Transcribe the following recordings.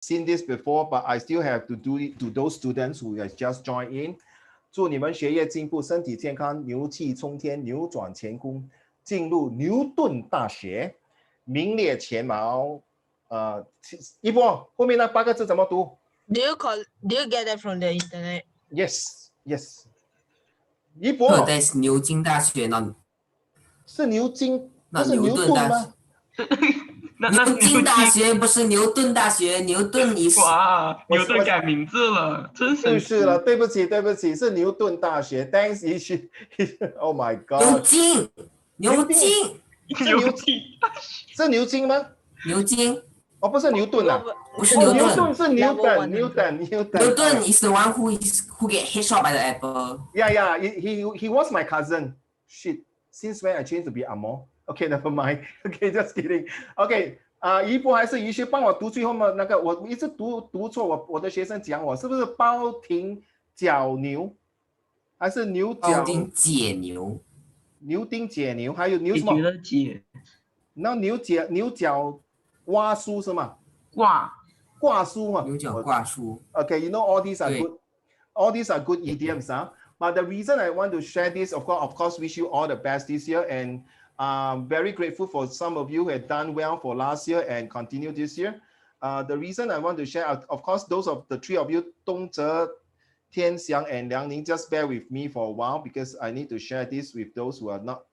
seen this before, but I still have to do it to those students who have just joined in. 祝你们学业进步，身体健康，牛气冲天，扭转乾坤，进入牛顿大学，名列前茅。一波后面那8个字怎么读 Do you get that from the internet?？Yes, yes。一波在牛津大学呢？是牛津，那不是牛顿吗？牛津大学不是牛顿大学，牛顿你是哇，牛顿改名字了，真神奇。就是了，对不起，对不起，是牛顿大学。Thanks, Oh my God！ 牛津，牛津，是牛津吗？牛津。哦，不是牛顿啊，不是牛顿，是牛顿。牛顿 is the one who get hit shot by the apple. Yeah. He was my cousin. Shit. Since when I changed to be Amo? Okay, never mind. Okay, just kidding. Okay. 一波还是余学帮我读最后嘛那个，我一直读错，我的学生讲我是不是包丁角牛，还是牛角？包丁解牛。牛丁解牛，还有牛什么？解决了解。那牛角蛙书是吗？挂书嘛。牛角挂书。Okay, you know all these are good. All these are good idioms, huh? But the reason I want to share this, of course, wish you all the best this year, and very grateful for some of you who have done well for last year and continue this year. The reason I want to share, of course, those of the three of you, Dongzhe, Tianxiang, and Liangning, just bear with me for a while because I need to share this with those who are not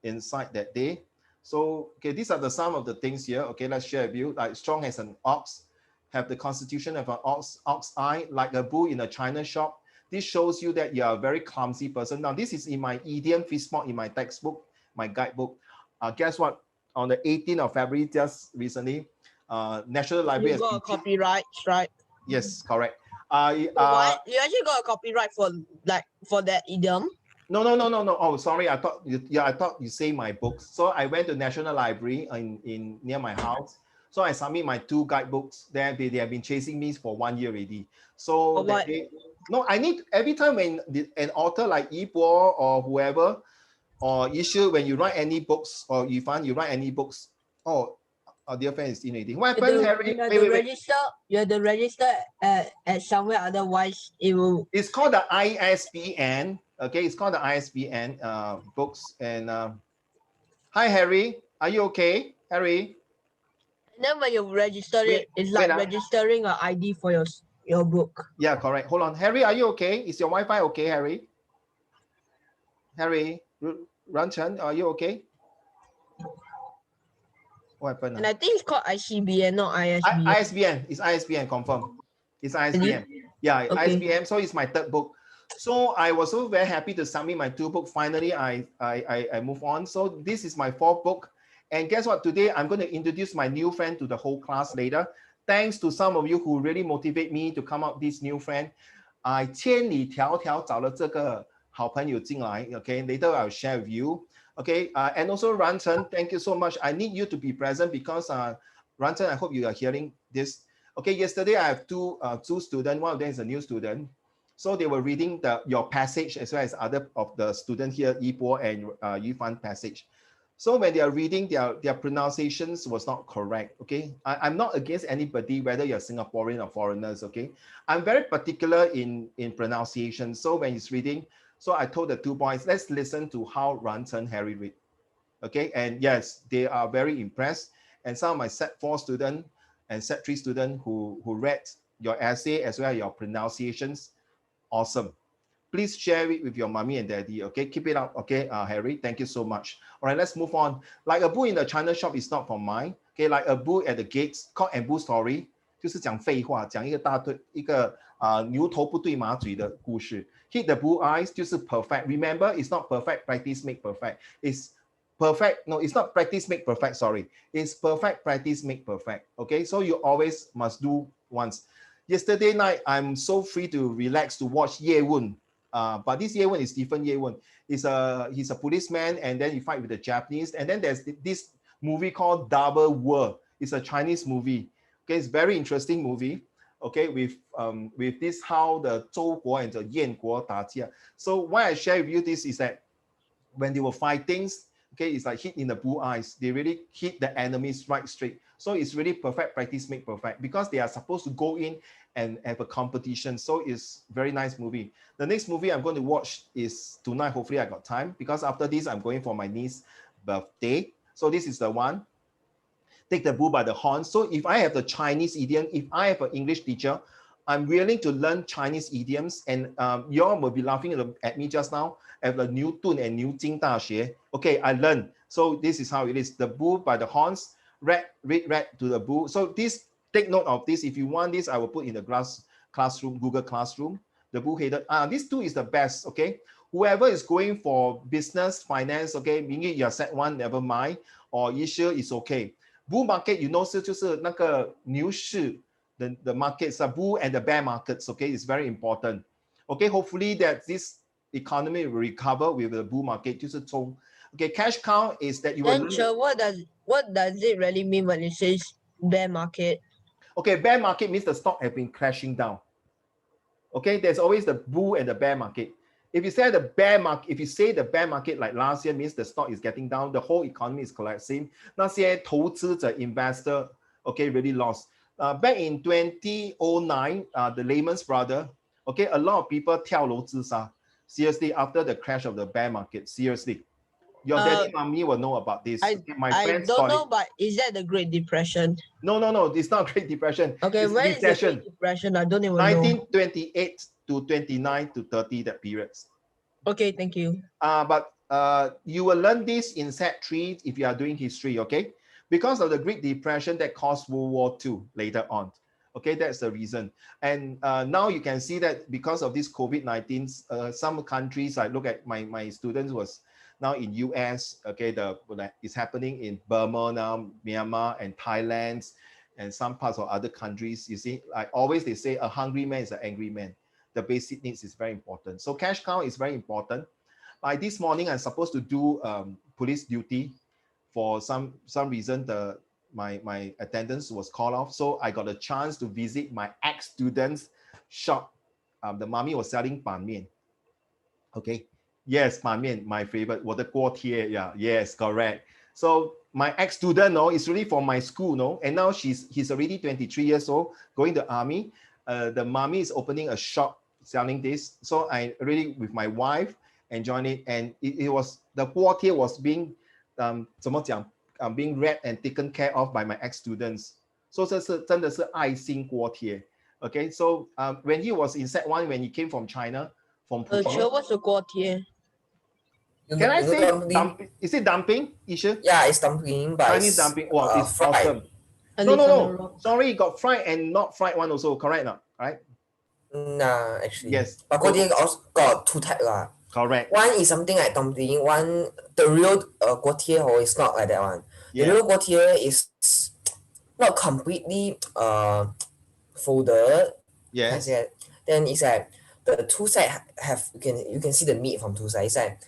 inside that day. So, okay, these are some of the things here. Okay, let's share with you. Like strong as an ox, have the constitution of an ox eye, like a bull in a china shop. This shows you that you are a very clumsy person. Now, this is in my idiom fistmark in my textbook, my guidebook. Guess what? On the 18th of February, just recently, National Library has got a copyright strike. Yes, correct. What? You actually got a copyright for that idiom? No. Oh, sorry. I thought you say my books. So I went to National Library in near my house. So I submit my 2 guidebooks. They have been chasing me for 1 year already. So I need every time when an author like Yi Bo or whoever or issue when you write any books or you write any books. Oh, our dear friend is in already. What happened, Harry? You have to register at somewhere. Otherwise, it will. It's called the ISBN. Okay, it's called the ISBN books. And hi, Harry. Are you okay, Harry? And then when you register it, it's like registering an ID for your book. Yeah, correct. Hold on. Harry, are you okay? Is your Wi-Fi okay, Harry? Harry, Ranchen, are you okay? What happened? And I think it's called ICBN, not ISBN. ISBN. It's ISBN, confirm. It's ISBN. Yeah, okay. ISBN. So it's my 3rd book. So I was so very happy to submit my 2 books. Finally, I move on. So this is my 4th book. And guess what? Today, I'm going to introduce my new friend to the whole class later. Thanks to some of you who really motivate me to come up with this new friend. I 千里迢迢找了这个好朋友进来. Okay, later I'll share with you. Okay, and also Ranchen, thank you so much. I need you to be present because Ranchen, I hope you are hearing this. Okay, yesterday I have two students. One of them is a new student. So they were reading your passage as well as other of the students here, Yi Bo and Yifan passage. So when they are reading, their pronunciations was not correct, okay? I'm not against anybody, whether you're Singaporean or foreigners, okay? I'm very particular in pronunciation. So when he's reading, so I told the 2 boys, let's listen to how Ranchen Harry read, okay? And yes, they are very impressed. And some of my set 4 students and set 3 students who read your essay as well as your pronunciations, awesome. Please share it with your mommy and daddy, okay? Keep it up, okay, Harry? Thank you so much. All right, let's move on. Like a bull in the China shop is not from mine, okay? Like a bull at the gates, cock and bull story, 就是讲废话，讲一个大堆一个牛头不对马嘴的故事。Hit the bull eyes 就是 perfect. Remember, it's not perfect. Practice make perfect. It's perfect. No, it's not practice make perfect. Sorry, it's perfect. Practice make perfect. Okay, so you always must do once. Yesterday night, I'm so free to relax to watch Ye Wun. But this Ye Wun is different. Ye Wun he's a policeman, and then he fight with the Japanese. And then there's this movie called Double War. It's a Chinese movie. Okay, it's a very interesting movie. Okay, with this how the 周国 and the 燕国打架. So why I share with you this is that when they were fighting, okay, it's like hit in the bull eyes. They really hit the enemies right straight. So it's really perfect, practice make perfect, because they are supposed to go in and have a competition. So it's very nice movie. The next movie I'm going to watch is tonight. Hopefully I got time, because after this I'm going for my niece's birthday. So this is the one. Take the bull by the horn. So if I have the Chinese idiom, if I have an English teacher, I'm willing to learn Chinese idioms. And you all will be laughing at me just now at the Newton and Newton 大学. Okay, I learned. So this is how it is. The bull by the horns, read to the bull. So this, take note of this. If you want this, I will put in the classroom, Google Classroom. The bull-headed. These two is the best, okay? Whoever is going for business, finance, okay, meaning you're set one, never mind, or issue is okay. Bull market, you know, 就是那个牛市 the markets, the bull and the bear markets, okay, is very important. Okay, hopefully that this economy will recover with the bull market. 就是冲 okay, cash cow is that you will learn. What does it really mean when it says bear market? Okay, bear market means the stock have been crashing down. Okay, there's always the bull and the bear market. If you say the bear market like last year means the stock is getting down, the whole economy is collapsing. 那些投资者 investor, okay, really lost. Back in 2009, the Lehman Brothers, okay, a lot of people 跳楼自杀. Seriously, after the crash of the bear market, seriously. Your daddy, mommy will know about this. I don't know, but is that the Great Depression? No, it's not Great Depression. Okay, it's when recession. is the Great Depression? I don't even 1928 to 29 to 30, that periods. Okay, thank you. But you will learn this in set 3 if you are doing history, okay? Because of the Great Depression that caused World War II later on. Okay, that's the reason. And now you can see that because of this COVID-19, some countries, I look at my students was now in US, okay, it's happening in Burma now, Myanmar and Thailand, and some parts of other countries. You see, like always they say a hungry man is an angry man. The basic needs is very important. So cash cow is very important. Like this morning, I'm supposed to do police duty. For some reason, my attendance was called off. So I got a chance to visit my ex-student's shop. The mommy was selling 板面. Okay. Yes, 板面, my favorite. 我的锅贴, yeah, yes, correct. So my ex-student, no, is really from my school, no, and now he's already 23 years old, going to army. The mommy is opening a shop selling this. So I really with my wife enjoying it, and it was the 锅贴 was being 怎么讲 being read and taken care of by my ex-students. So 这是真的是爱心锅贴. Okay, so when he was in set 1, when he came from China, from Sure, what's the 锅贴? Can I say dumpling? Is it dumpling, Isha? Yeah, it's dumpling, but Chinese dumpling. Wow, it's fried. awesome. No. Sorry, got fried and not fried one also. Correct, no? Right? Nah, actually. Yes. But锅贴 also got 2 types lah. Correct. One is something like dumpling. One, the real 锅贴 is not like that one. Yeah. The real 锅贴 is not completely folded. Yes. Then it's like the 2 sides have you can see the meat from 2 sides. It's like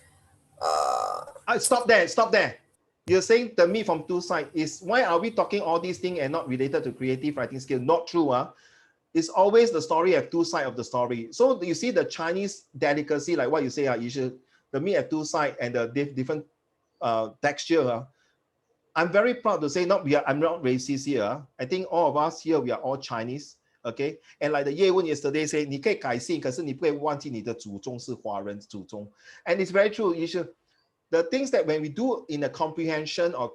stop there. You're saying the meat from 2 sides is why are we talking all these things and not related to creative writing skill? Not true, It's always the story have 2 sides of the story. So you see the Chinese delicacy, like what you say, the meat have 2 sides and the different texture. I'm very proud to say I'm not racist here. I think all of us here, we are all Chinese. Okay, and like the Yewen yesterday say, 你可以改姓，可是你不可以忘记你的祖宗是华人祖宗. And it's very true. The things that when we do in a comprehension or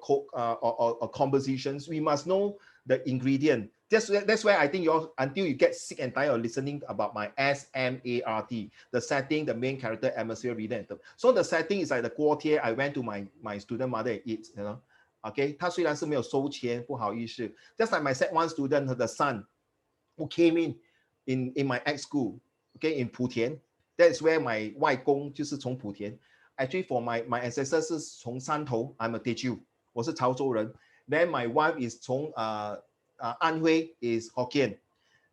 compositions, we must know the ingredient. That's why I think until you get sick and tired of listening about my SMART, the setting, the main character, atmosphere, reader. So the setting is like the 锅贴. I went to my student mother and eat, you know. Okay, 他虽然是没有收钱，不好意思. Just like my set 1 student, the son, who came in my ex school, okay, in 莆田. That's where my 外公就是从莆田. Actually, for my ancestors 是从汕头. I'm a Teochew. 我是潮州人. Then my wife is 从安徽 is Hokkien.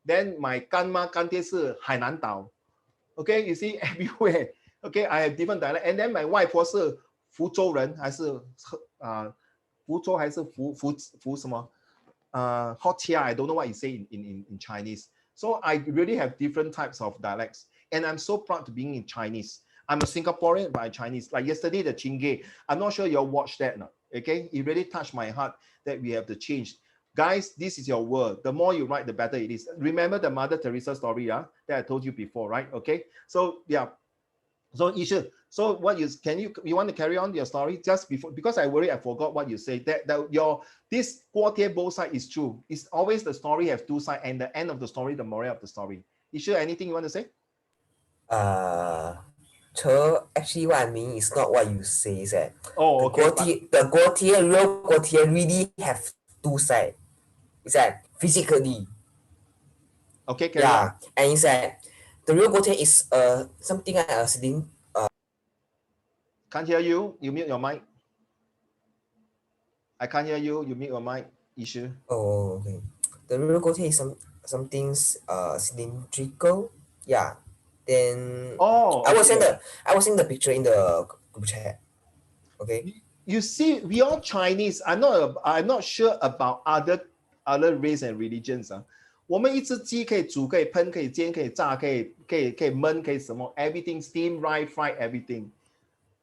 Then my 干妈干爹是海南岛. Okay, you see everywhere. Okay, I have different dialect. And then my wife 是福州人还是福州还是福什么Hokkien, I don't know what you say in Chinese. So I really have different types of dialects. And I'm so proud to being in Chinese. I'm a Singaporean by Chinese. Like yesterday, the Chingay. I'm not sure you all watched that now. Okay, it really touched my heart that we have to change. Guys, this is your world. The more you write, the better it is. Remember the Mother Teresa story, that I told you before, right? Okay. So yeah. So Isha, so what you want to carry on your story just before, because I worry I forgot what you say. That your this 锅贴 both side is true. It's always the story have two sides, and the end of the story, the moral of the story. Isha, anything you want to say? Actually what I mean is not what you say, is that Oh, okay. the real 锅贴 really have two sides. It's that physically. Okay, carry on. And it's that the real 锅贴 is something like a sitting. Can't hear you. You mute your mic. I can't hear you. You mute your mic, Isha. Oh, okay. The real 锅贴 is something cylindrical. Yeah. Then I will send the picture in the group chat. Okay. You see, we all Chinese. I'm not sure about other race and religions. 我们一只鸡可以煮，可以喷，可以煎，可以炸，可以焖，可以什么 everything steam, fry everything.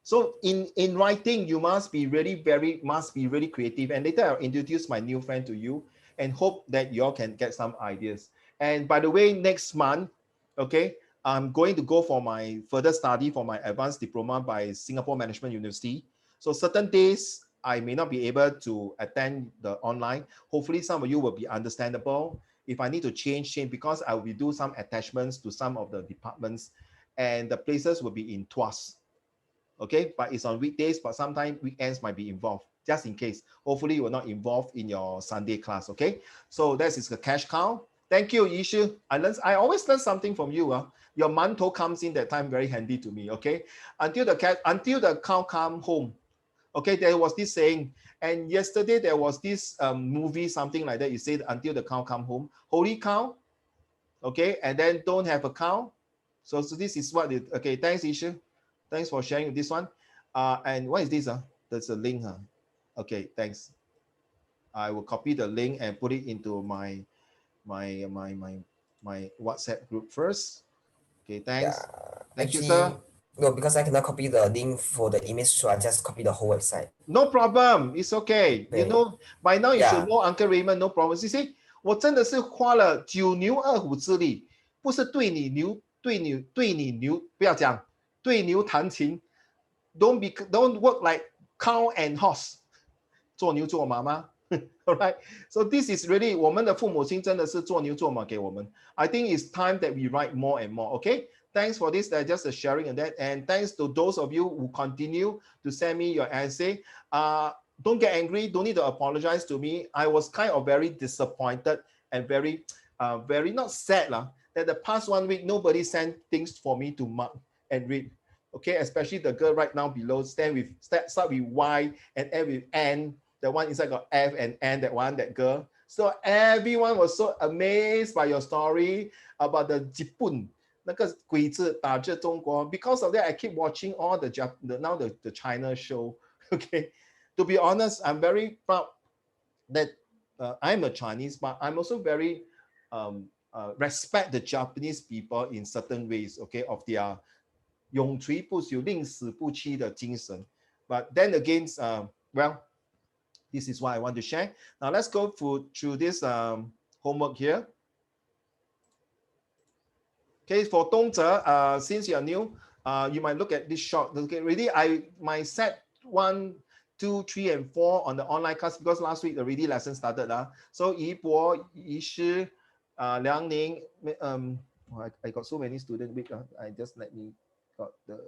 So in writing, you must be really creative. And later I'll introduce my new friend to you and hope that you all can get some ideas. And by the way, next month, okay, I'm going to go for my further study for my advanced diploma by Singapore Management University. So certain days I may not be able to attend the online. Hopefully some of you will be understandable. If I need to change because I will be do some attachments to some of the departments, and the places will be in Tuas. Okay, but it's on weekdays, but sometimes weekends might be involved, just in case. Hopefully you will not involved in your Sunday class. Okay, so that is the cash cow. Thank you, Yishu. I always learn something from you. Your mantou comes in that time very handy to me. Okay, until the cow come home. Okay, there was this saying, and yesterday there was this movie, something like that. You said until the cow come home, holy cow. Okay, and then don't have a cow. So this is what it. Okay, thanks, Yishu. Thanks for sharing this one. And what is this? That's a link. Okay, thanks. I will copy the link and put it into my WhatsApp group first. Okay, thanks. Thank you, sir. No, because I cannot copy the link for the image, so I just copy the whole website. No problem. It's okay. You know, by now you should know Uncle Raymond. No problem. You see, 我真的是花了9牛2虎之力，不是对你牛，不要讲。对牛弹琴 don't work like cow and horse 做牛做马吗Alright, so this is really 我们的父母亲真的是做牛做马给我们 I think it's time that we write more and more. Okay, thanks for this, just a sharing of that, and thanks to those of you who continue to send me your essay. Don't get angry, don't need to apologize to me. I was kind of very disappointed and very not sad that the past 1 week nobody sent things for me to mark and read. Okay, especially the girl right now below, start with Y and end with N. The one inside got F and N, that girl. So everyone was so amazed by your story about the Jipun, 那个鬼子打着中国. Because of that, I keep watching all the China show. Okay, to be honest, I'm very proud that I'm a Chinese, but I'm also very respect the Japanese people in certain ways. Okay, of their 永垂不朽、宁死不屈的精神. But then again, well, this is what I want to share. Now let's go through this homework here. Okay, for Dongzhe, since you're new, you might look at this short. Okay, really, my set 1, 2, 3, and 4 on the online class, because last week already lesson started. So Yibo, Yishi, Liang Ning, I got so many students. I just let me got the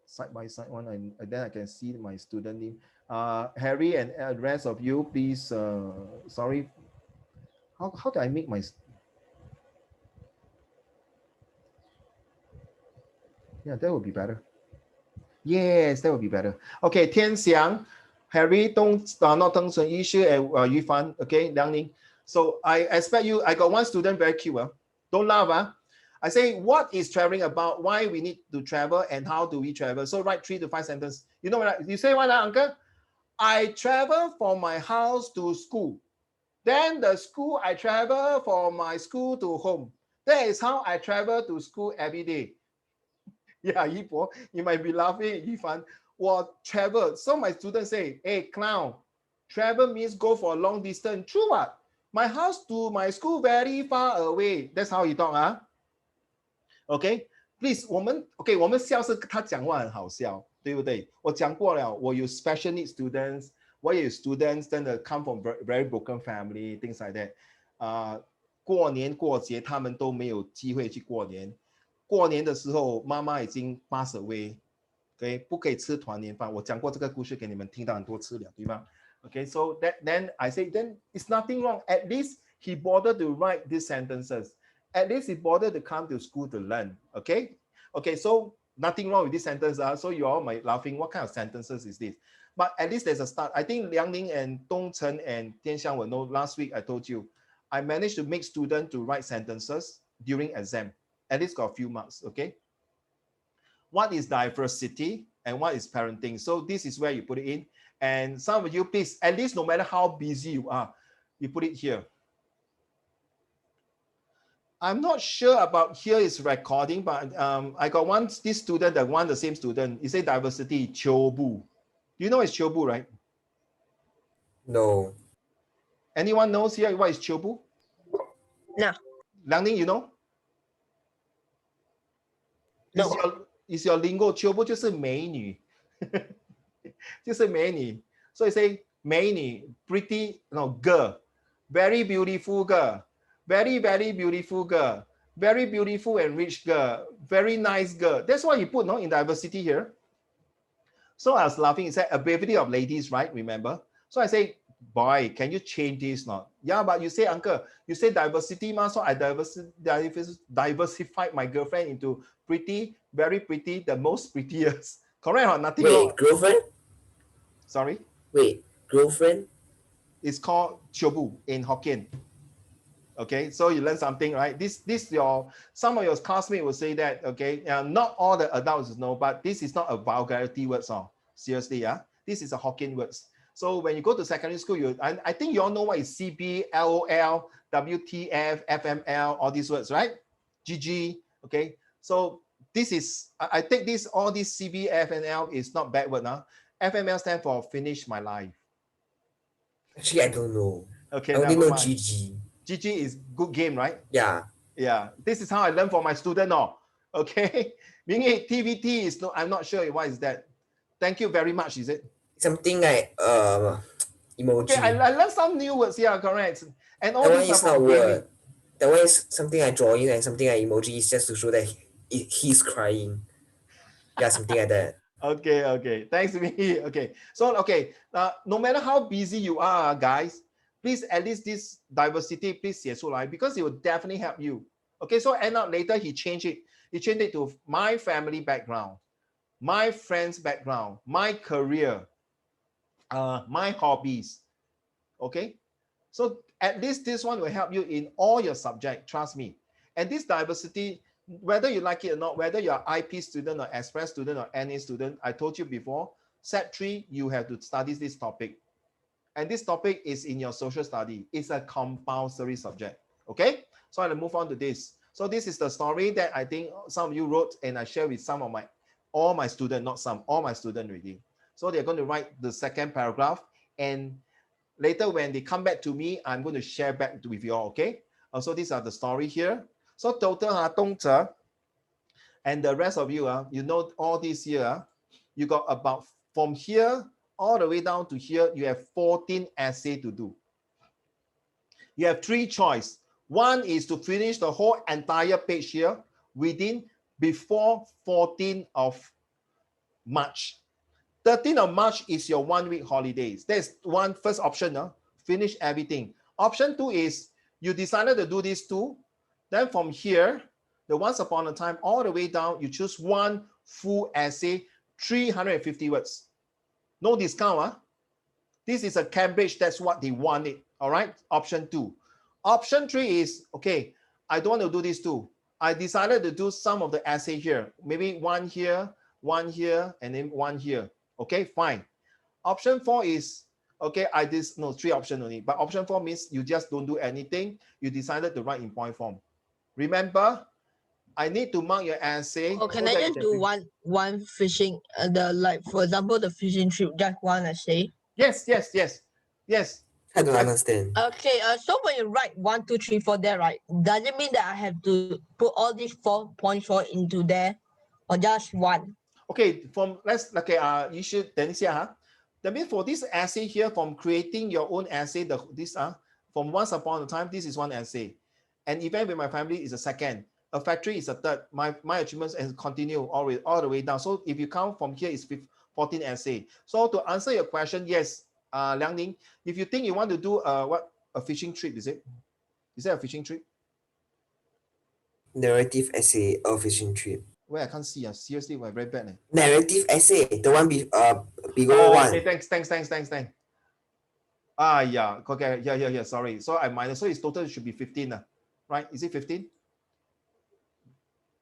side by side one, and then I can see my student name. Harry and the rest of you, please. Sorry. How do I make my? Yeah, that would be better. Yes, that would be better. Okay, Tian Xiang, Harry, not Deng Chun, Yishu, and Yu Fan. Okay, Liang Ning. So I expect you. I got one student very cute. Don't laugh. I say, what is traveling about? Why we need to travel and how do we travel? So write 3 to 5 sentences. You know what? You say what, uncle? I travel from my house to school. Then the school, I travel from my school to home. That is how I travel to school every day. Yeah, Yibo, you might be laughing, Yifan. Well, travel. So my students say, hey, clown, Travel means go for a long distance. True what? My house to my school very far away. That's how you talk, huh? Okay, please, 我们笑是他讲话很好笑，对不对？我讲过了，我有 special needs students，我也有 students 真的 come from very broken family things like that。过年过节他们都没有机会去过年。过年的时候，妈妈已经 pass away，OK， 不可以吃团年饭。我讲过这个故事给你们听到很多次了，对吗？Okay, so then I say, then it's nothing wrong. At least he bothered to write these sentences. At least he bothered to come to school to learn. Okay, so nothing wrong with this sentence. So you all might laughing. What kind of sentences is this? But at least there's a start. I think Liang Ning and Dong Chen and Tian Xiang will know. Last week I told you, I managed to make students to write sentences during exam. At least got a few marks. Okay. What is diversity and what is parenting? So this is where you put it in. And some of you, please, at least no matter how busy you are, you put it here. I'm not sure about here is recording, but I got this student that the same student. He said diversity, Chobu. You know it's Chobu, right? No. Anyone knows here what is Chobu? No. Liang Ning, you know? No. Is your lingo Chobu 就是美女。就是美女，所以 say 美女 pretty no girl, very beautiful girl, very beautiful girl, very beautiful and rich girl, very nice girl. That's why you put no in diversity here. So I was laughing. It said ability of ladies, right? Remember? So I say, boy, can you change this not? Yeah, but you say, uncle, you say diversity, ma. So I diversified my girlfriend into pretty, very pretty, the most prettiest. Correct or nothing wrong? Wait, girlfriend? Sorry? Wait, girlfriend? It's called Chobu in Hokkien. Okay, so you learn something, right? Some of your classmates will say that, okay, not all the adults know, but this is not a vulgarity word, so seriously, yeah? This is a Hokkien words. So when you go to secondary school, I think you all know what is CB, LOL, WTF, FML, all these words, right? GG, okay? So this is, I take this, all these CB, F, and L is not backward now. FML stands for finish my life. Actually, I don't know. Okay, I only know mind. GG. GG is good game, right? Yeah. Yeah. This is how I learn for my student now. Okay. Meaning TVT is no, I'm not sure what is that. Thank you very much, is it? Something like emoji. Okay, I learned some new words. Yeah, correct. And all that these one is not word. That one is something I draw in and something like emoji is just to show that he's crying. Yeah, something like that. Okay. Thanks, me. Okay. So, no matter how busy you are, guys, please, at least this diversity, please 写出来 because it will definitely help you. Okay, so end up later, he changed it. He changed it to my family background, my friends' background, my career, my hobbies. Okay, so at least this one will help you in all your subject, trust me. And this diversity, whether you like it or not, whether you're IP student or Express student or NA student, I told you before, Set 3, you have to study this topic. And this topic is in your social study. It's a compulsory subject, okay? So I'll move on to this. So this is the story that I think some of you wrote and I share with all my students, not some, all my students already. So they're going to write the second paragraph and later when they come back to me, I'm going to share back with you all, okay? So these are the story here. So total, Dongzhe, and the rest of you, you know all this year, you got about from here all the way down to here, you have 14 essays to do. You have 3 choices. One is to finish the whole entire page here before 14th of March. 13th of March is your 1 week holidays. That's one first option, finish everything. Option 2 is you decided to do these 2. Then from here, the once upon a time, all the way down, you choose one full essay, 350 words. No discount. This is a Cambridge, that's what they wanted. All right, option 2. Option 3 is, okay, I don't want to do this 2. I decided to do some of the essay here. Maybe one here, and then one here. Okay, fine. Option 4 is, okay, 3 options only. But option 4 means you just don't do anything. You decided to write in point form. Remember, I need to mark your essay. Oh, can I just do one fishing, for example, the fishing trip, just one essay? Yes. Yes. I don't understand. Okay, so when you write 1, 2, 3, 4 there, right? Does it mean that I have to put all these 4 points into there, or just one? Okay, you should then see that means for this essay here, from creating your own essay, from once upon a time, this is one essay. An event with my family is a second. A factory is a third. My achievements and continue all the way down. So if you count from here, it's 14 essay. So to answer your question, yes, Liang Ning, if you think you want to do a fishing trip, is it? Is that a fishing trip? Narrative essay or fishing trip. Where I can't see. Seriously, we're very bad. Narrative essay, the one below one. Okay, thanks. Yeah, okay, yeah. Sorry. So I minus. So it's total should be 15, right? Is it 15?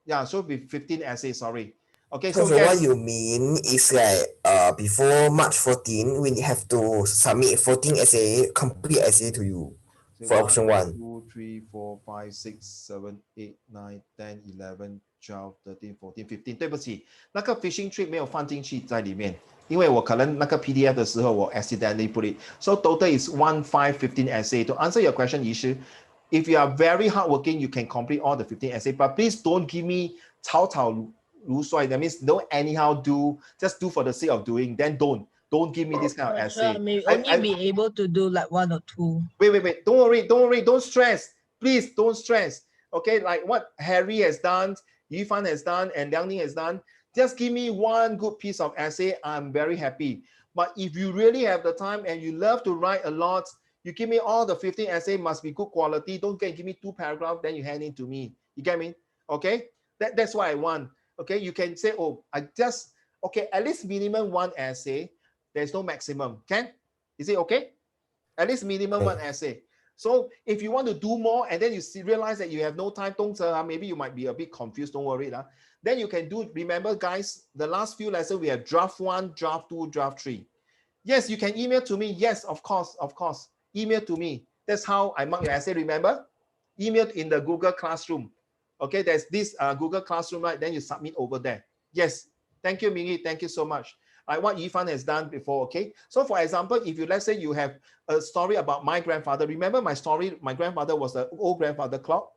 Yeah, so it'll be 15 essays. Sorry. Okay, so yes. What you mean is like before March 14, we have to submit 14 essay, complete essay to you for option 1. 2, 3, 4, 5, 6, 7, 8, 9, 10, 11, 12, 13, 14, 15。对不起，那个 fishing trip 没有放进去在里面，因为我可能那个 PDF 的时候我 accidentally put it. So total is 15 essay. To answer your question, Yishu, if you are very hardworking, you can complete all the 15 essay. But please don't give me 草草如率. That means don't anyhow do. Just do for the sake of doing. Then don't give me this kind of essay. I may only be able to do like 1 or 2. Wait. Don't worry. Don't stress. Please don't stress. Okay, like what Harry has done, Yifan has done, and Liang Ning has done. Just give me one good piece of essay. I'm very happy. But if you really have the time and you love to write a lot, you give me all the 15 essay, must be good quality. Don't give me 2 paragraphs, then you hand it to me. You get me? Okay? That's what I want. Okay, you can say, oh, at least minimum 1 essay. There's no maximum. Is it okay? At least minimum 1 essay. So if you want to do more and then you realize that you have no time, maybe you might be a bit confused. Don't worry. Then you can do, remember guys, the last few lessons we have draft 1, draft 2, draft 3. Yes, you can email to me. Yes, of course. Email to me. That's how I mark your essay, remember? Email in the Google Classroom. Okay, there's this Google Classroom, right? Then you submit over there. Yes, thank you, Mingy. Thank you so much. Like what Yifan has done before, okay? So for example, if let's say you have a story about my grandfather, remember my story, my grandfather was the old grandfather clock?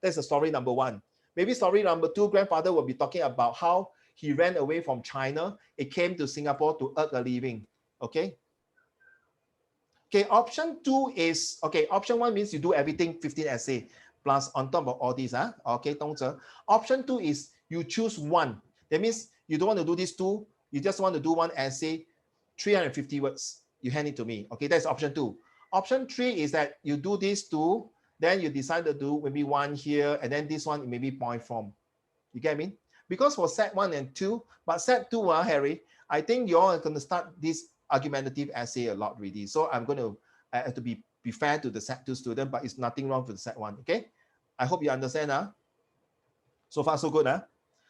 That's a story number 1. Maybe story number 2, grandfather will be talking about how he ran away from China. It came to Singapore to earn a living, okay? Okay, option 2 is, option 1 means you do everything 15 essay plus on top of all these, okay, option 2 is you choose 1. That means you don't want to do these 2. You just want to do 1 essay, 350 words. You hand it to me. Okay, that's option 2. Option 3 is that you do these 2, then you decide to do maybe 1 here, and then this one maybe point form. You get me? Because for set 1 and 2, but set 2, Harry, I think you're going to start this argumentative essay a lot already. So I'm going to have to be fair to the set 2 student, but it's nothing wrong with the set 1. Okay? I hope you understand. So far, so good.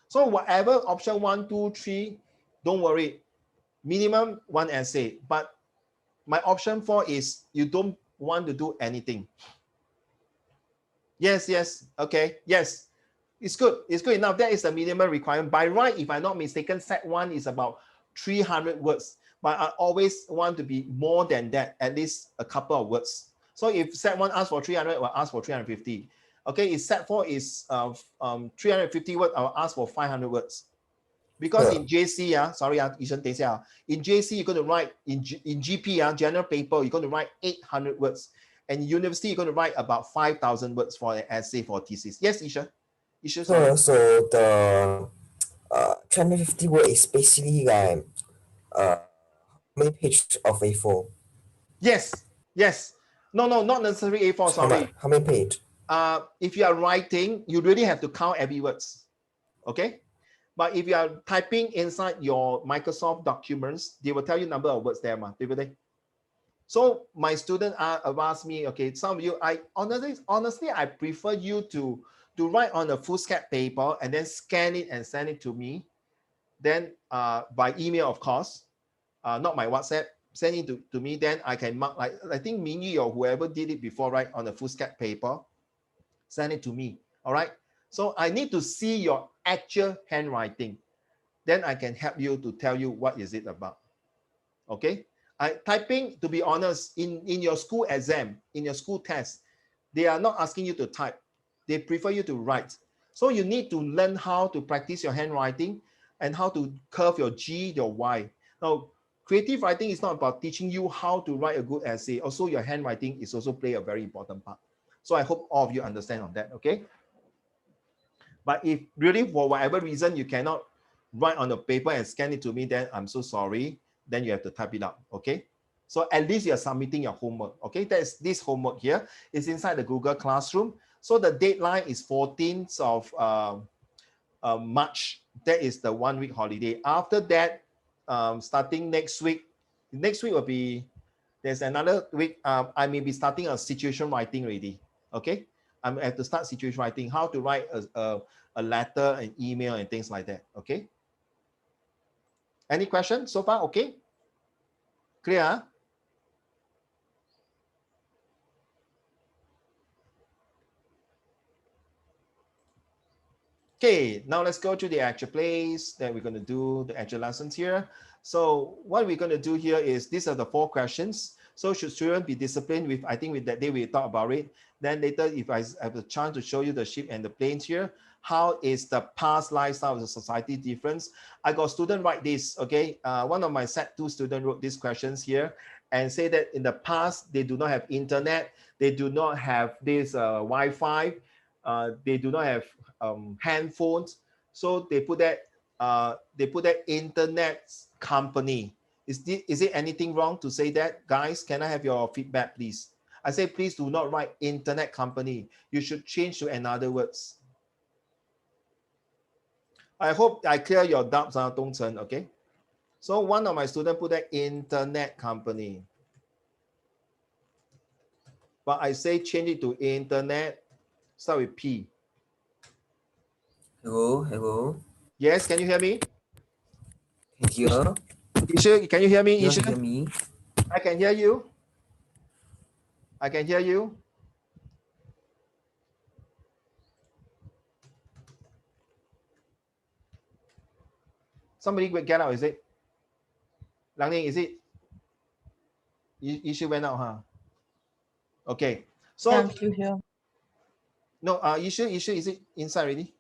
So whatever option 1, 2, 3, don't worry, minimum 1 essay. But my option 4 is you don't want to do anything. Yes, okay, yes. It's good enough. That is the minimum requirement. By right, if I'm not mistaken, set 1 is about 300 words. But I always want to be more than that, at least a couple of words. So if set 1 asks for 300, I'll ask for 350. Okay, if set 4 is 350 words, I'll ask for 500 words. Because in JC, in JC, you're going to write, in GP, general paper, you're going to write 800 words. And in university, you're going to write about 5,000 words for an essay for a thesis. Yes, Isha? So the 350 word is basically like how many pages of A4? Yes. No, not necessarily A4, sorry. How many pages? If you are writing, you really have to count every words. Okay? But if you are typing inside your Microsoft documents, they will tell you number of words there, So my student have asked me, okay, some of you, I honestly, I prefer you to write on a foolscap paper and then scan it and send it to me. Then by email, of course, not my WhatsApp, send it to me. Then I can mark, like I think Mingy or whoever did it before, right, on a foolscap paper, send it to me. All right. So I need to see your actual handwriting. Then I can help you to tell you what is it about. Okay. Typing, to be honest, in your school exam, in your school test, they are not asking you to type. They prefer you to write. So you need to learn how to practice your handwriting and how to curve your G, your Y. Now, creative writing is not about teaching you how to write a good essay. Also, your handwriting is also play a very important part. So I hope all of you understand on that, okay? But if really for whatever reason you cannot write on the paper and scan it to me, then I'm so sorry. Then you have to type it out, okay? So at least you're submitting your homework, okay? That's this homework here is inside the Google Classroom. So the deadline is 14th of March. That is the 1 week holiday. After that, starting next week will be, there's another week, I may be starting a situation writing already, okay? I have to start situation writing, how to write a letter, an email, and things like that, okay? Any questions so far? Okay? Clear? Okay, now let's go to the actual place that we're going to do the actual lessons here. So what we're going to do here is, these are the 4 questions. So should students be disciplined with, I think with that day we talk about it. Then later, if I have a chance to show you the ship and the planes here, how is the past lifestyle of the society difference? I got student write this, okay? One of my set 2 students wrote these questions here and say that in the past, they do not have internet. They do not have this Wi-Fi. They do not have handphones. So they put that internet company. Is it anything wrong to say that? Guys, can I have your feedback, please? I say, please do not write internet company. You should change to another words. I hope I clear your doubts, Dong Chen, okay? So one of my students put that internet company. But I say change it to internet, start with P. Hello. Yes, can you hear me? Here. Isha, can you hear me? You Isha? hear me? I can hear you. I can hear you. Somebody get out, is it? Lang Ning, is it? Isha went out, huh? Okay. So I'm still here. no, Isha, is it inside already?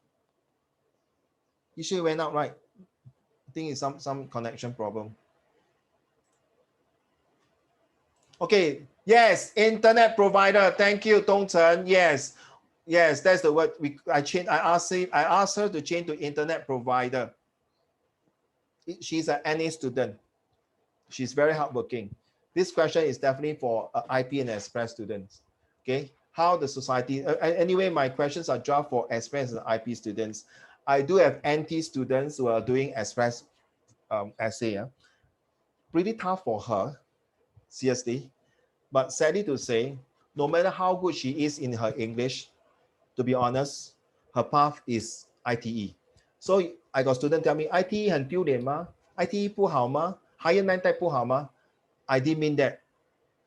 Isha went out, right? I think it's some connection problem. Okay. Yes, internet provider. Thank you, Dong Chen. Yes, that's the word. I asked her to change to internet provider. She's an NA student. She's very hardworking. This question is definitely for IP and Express students. Okay, how the society. Anyway, my questions are draft for Express and IP students. I do have NT students who are doing Express essay. Pretty tough for her, seriously. But sadly to say, no matter how good she is in her English, to be honest, her path is ITE. So I got students tell me, ITE 很丢脸吗？ ITE 不好吗？ Higher 9 type 不好吗？ I didn't mean that.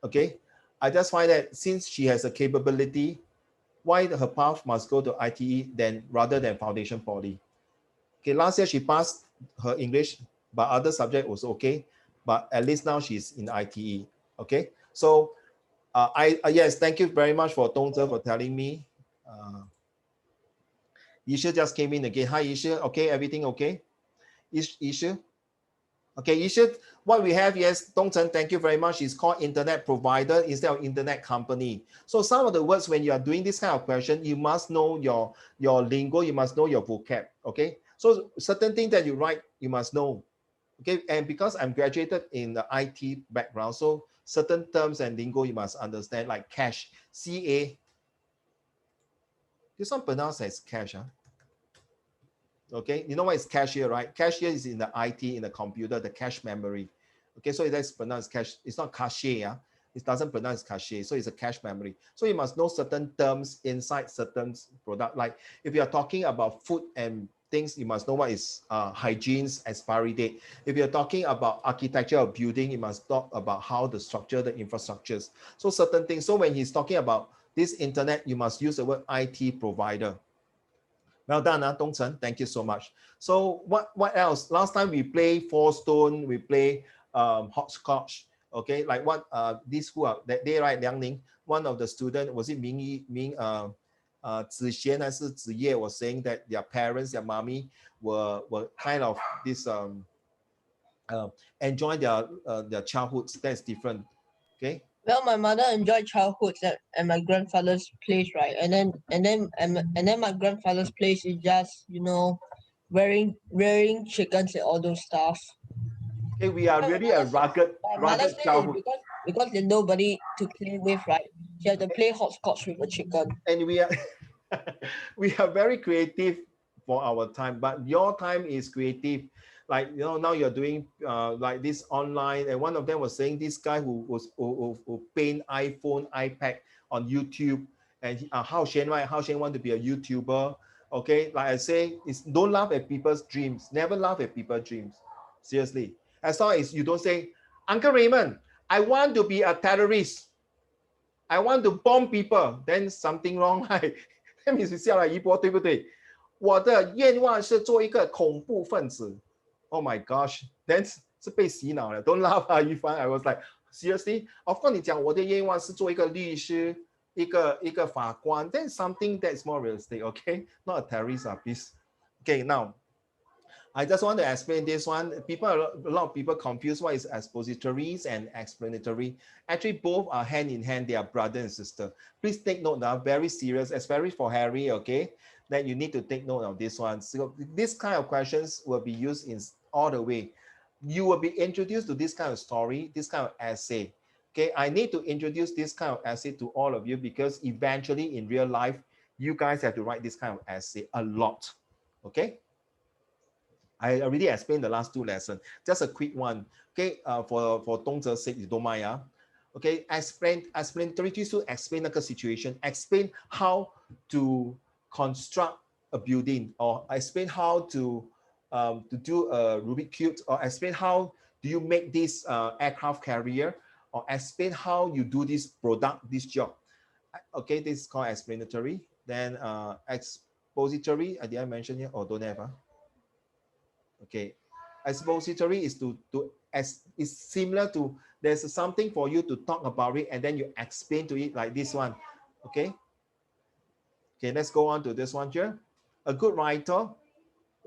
Okay, I just find that since she has a capability, why her path must go to ITE rather than foundation poly. Okay, last year she passed her English, but other subject was okay. But at least now she's in ITE. Okay, so yes, thank you very much for Dong Zhe for telling me. Isha just came in again. Hi, Isha. Okay, everything okay? Isha? Okay, Isha, what we have, yes, Dong Chen, thank you very much. It's called internet provider instead of internet company. So some of the words, when you are doing this kind of question, you must know your lingo, you must know your vocab, okay? So certain things that you write, you must know, okay? And because I'm graduated in the IT background, so certain terms and lingo you must understand, like cash, CA. This one pronounced as cash, huh? Okay, you know what is cache here, right? Cache here is in the IT, in the computer, the cache memory. Okay, so that's pronounced cache. It's not cache, yeah? It doesn't pronounce cache, so it's a cache memory. So you must know certain terms inside certain product. Like if you are talking about food and things, you must know what is hygiene's expiry date. If you're talking about architecture of building, you must talk about how the structure, the infrastructures. So certain things. So when he's talking about this internet, you must use the word IT provider. Well done, Dong Chen. Thank you so much. So what else? Last time we play Four Stone, we play hopscotch. Okay, like what this who are that day, right? Liang Ning, one of the student, was it Zixian or Ziye, was saying that their parents, their mommy were kind of this enjoy their childhoods. That's different. Okay. Well, my mother enjoyed childhood at my grandfather's place, right? And then my grandfather's place is just, you know, rearing chickens and all those stuff. Okay, we are really a rugged childhood. Because there's nobody to play with, right? You have to play hopscotch with a chicken. And we are we are very creative for our time, but your time is creative. Like, you know, now you're doing like this online, and one of them was saying this guy who paint iPhone, iPad on YouTube, and how Shane want to be a YouTuber. Okay, like I say, don't laugh at people's dreams. Never laugh at people's dreams. Seriously, as long as you don't say, Uncle Raymond, I want to be a terrorist, I want to bomb people, then something wrong, right? 那你是下来一波，对不对？我的愿望是做一个恐怖分子。Oh my gosh, then 是被洗脑了。Don't laugh, Yifan. I was like, seriously? Of course, 你讲我的愿望是做一个律师，一个法官。Then something that's more realistic, okay? Not a terrorist, please. Okay, now I just want to explain this one. A lot of people confuse what is expositories and explanatory. Actually, both are hand in hand. They are brother and sister. Please take note now, very serious, especially for Harry, okay? Then you need to take note of this one. So this kind of questions will be used in all the way. You will be introduced to this kind of story, this kind of essay. Okay, I need to introduce this kind of essay to all of you because eventually in real life, you guys have to write this kind of essay a lot. Okay? I already explained the last two lessons. Just a quick one. Okay, for Dongzhe's sake, you don't mind. Okay, explanatory to explain the situation. Explain how to construct a building, or explain how to do a Rubik's Cube, or explain how do you make this aircraft carrier, or explain how you do this product, this job. Okay, this is called explanatory. Then expository, did I mention here or don't have? Okay, expository is is similar to, there's something for you to talk about it and then you explain to it like this one. Okay, let's go on to this one here. A good writer,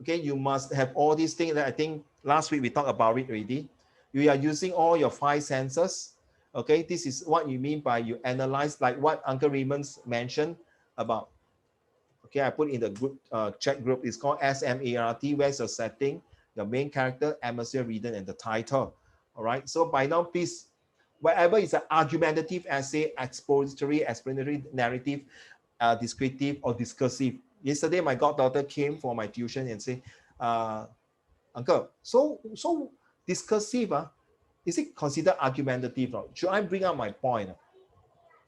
okay, you must have all these things that I think last week we talked about it already. You are using all your 5 senses. Okay, this is what you mean by you analyze, like what Uncle Raymond's mentioned about. Okay, I put in the group chat group. It's called SMART. Where's your setting, the main character, atmosphere, reader, and the title. All right. So by now, please, wherever is an argumentative essay, expository, explanatory, narrative, descriptive, or discursive. Yesterday, my goddaughter came for my tuition and said, Uncle, so discursive, is it considered argumentative? Should I bring up my point?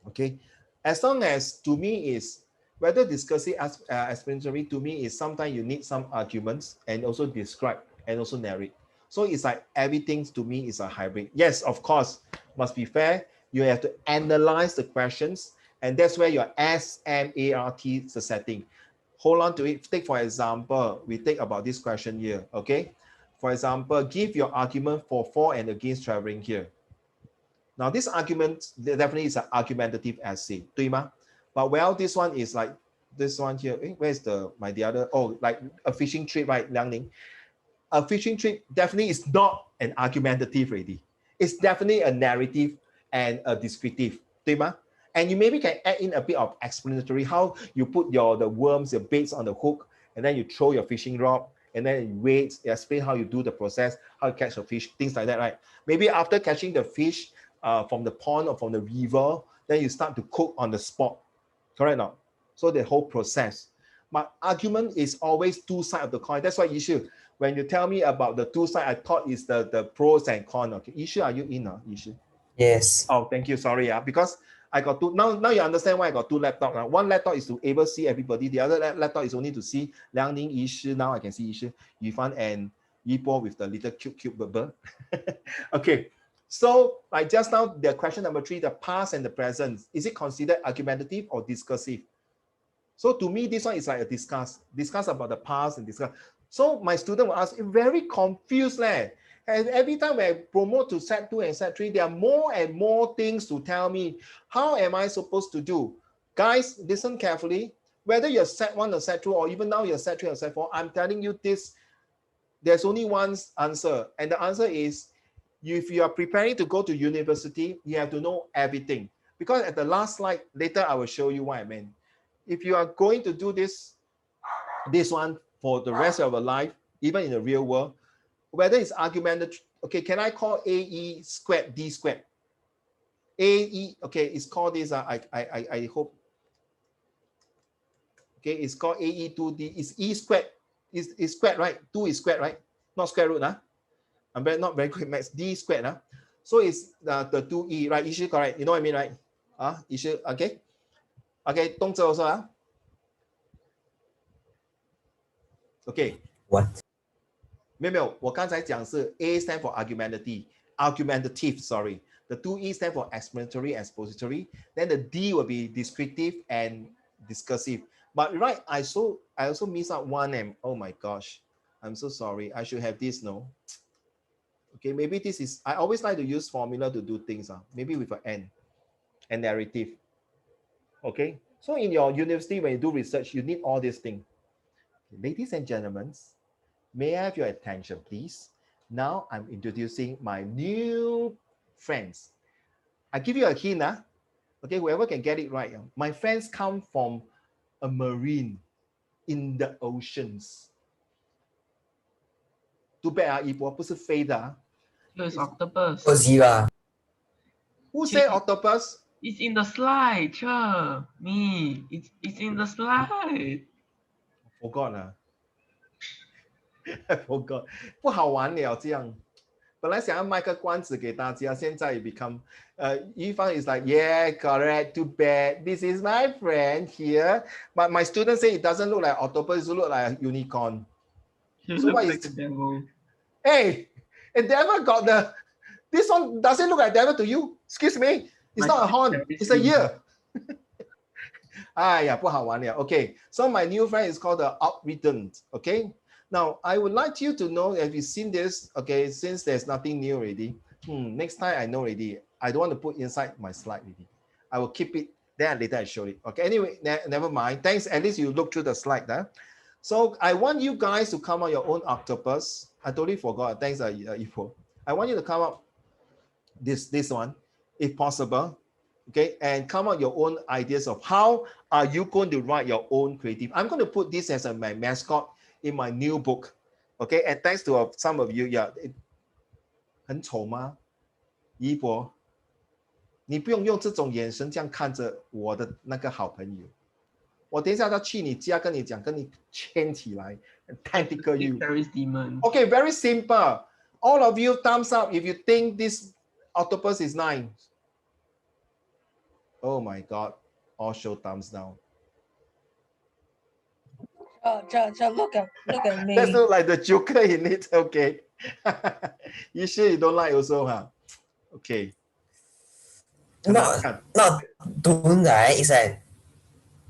Okay. As long as to me is, whether discussive explanatory, to me is sometimes you need some arguments and also describe and also narrate. So it's like everything to me is a hybrid. Yes, of course, must be fair. You have to analyze the questions, and that's where your SMART is the setting. Hold on to it. Take for example, we take about this question here. Okay, for example, give your argument for and against traveling here. Now this argument definitely is an argumentative essay, 对吗? But well, this one is like this one here. Where's the other? Oh, like a fishing trip, right, Liang Ning? A fishing trip definitely is not an argumentative already. It's definitely a narrative and a descriptive, 对吗? And you maybe can add in a bit of explanatory, how you put the worms, your baits on the hook, and then you throw your fishing rod, and then you wait, you explain how you do the process, how you catch the fish, things like that, right? Maybe after catching the fish from the pond or from the river, then you start to cook on the spot. Correct or not? So the whole process. My argument is always 2 sides of the coin. That's why Yishu, when you tell me about the 2 sides, I thought it's the pros and cons. Okay, Yishu, are you in? Yishu? Yes. Oh, thank you. Sorry, because I got 2. Now you understand why I got 2 laptops. One laptop is to able to see everybody. The other laptop is only to see Liang Ning, Yishu. Now I can see Yishu, Yifan, and Yipo with the little cute bird. Okay. So, like just now, the question number 3, the past and the present, is it considered argumentative or discursive? So to me, this one is like a discuss about the past and discuss. So my student will ask, very confused, And every time I promote to set 2 and set 3, there are more and more things to tell me. How am I supposed to do? Guys, listen carefully. Whether you're set 1 or set 2, or even now you're set 3 or set 4, I'm telling you this, there's only one answer. And the answer is, if you are preparing to go to university, you have to know everything. Because at the last slide, later I will show you what I meant. If you are going to do this one for the rest of your life, even in the real world, whether it's argumentative, okay, can I call AE squared D squared? AE, okay, it's called this, I hope. Okay, it's called AE2D, it's E squared, it's squared, right? 2 is squared, right? Not square root, huh? I'm not very quick maths, D squared, huh? So it's the 2E, right? Ishu, correct? You know what I mean, right? Ishu, okay? Okay, Dongzhe also, huh? Okay. What? 没有，我刚才讲是 A stand for argumentative, sorry. The 2E stand for explanatory, expository. Then the D will be descriptive and discursive. But right, I also miss out one M. Oh my gosh, I'm so sorry. I should have this, no? Okay, maybe this is, I always like to use formula to do things. Maybe with an N and narrative. Okay, so in your university, when you do research, you need all these things. Ladies and gentlemen, may I have your attention, please? Now I'm introducing my new friends. I give you a hint, okay, whoever can get it right. My friends come from a marine in the oceans. Too bad, 一波不是飞的. It's octopus. Godzilla. Who said octopus? It's in the slide, sure. Me. It's in the slide. Forgot. I forgot. 不好玩了这样。本来想要卖个关子给大家，现在 become Yifan is like, yeah, correct, too bad. This is my friend here. But my students say it doesn't look like octopus, it looks like a unicorn. So what is the devil? Hey, a devil got the, this one doesn't look like devil to you. Excuse me. It's not a horn, it's a ear. 哎呀，不好玩了. Okay, so my new friend is called the Outridden. Okay, now I would like you to know, have you seen this? Okay, since there's nothing new already. Next time I know already. I don't want to put inside my slide already. I will keep it. Then later I show it. Okay, anyway, never mind. Thanks. At least you look through the slide. So I want you guys to come up your own octopus. I totally forgot. Thanks, Ipo. I want you to come up this one, if possible. Okay, and come up your own ideas of how are you going to write your own creative. I'm going to put this as my mascot in my new book. Okay, and thanks to some of you. Yeah, 很丑吗？一博，你不用用这种眼神这样看着我的那个好朋友。我等一下要去你家跟你讲，跟你牵起来 ，tentacle you. Okay, very simple. All of you, thumbs up if you think this octopus is nice. Oh my God! All show thumbs down. Oh, look at me. That looks like the Joker in it. Okay. You sure you don't like also, huh? Okay. Not don't right. It's like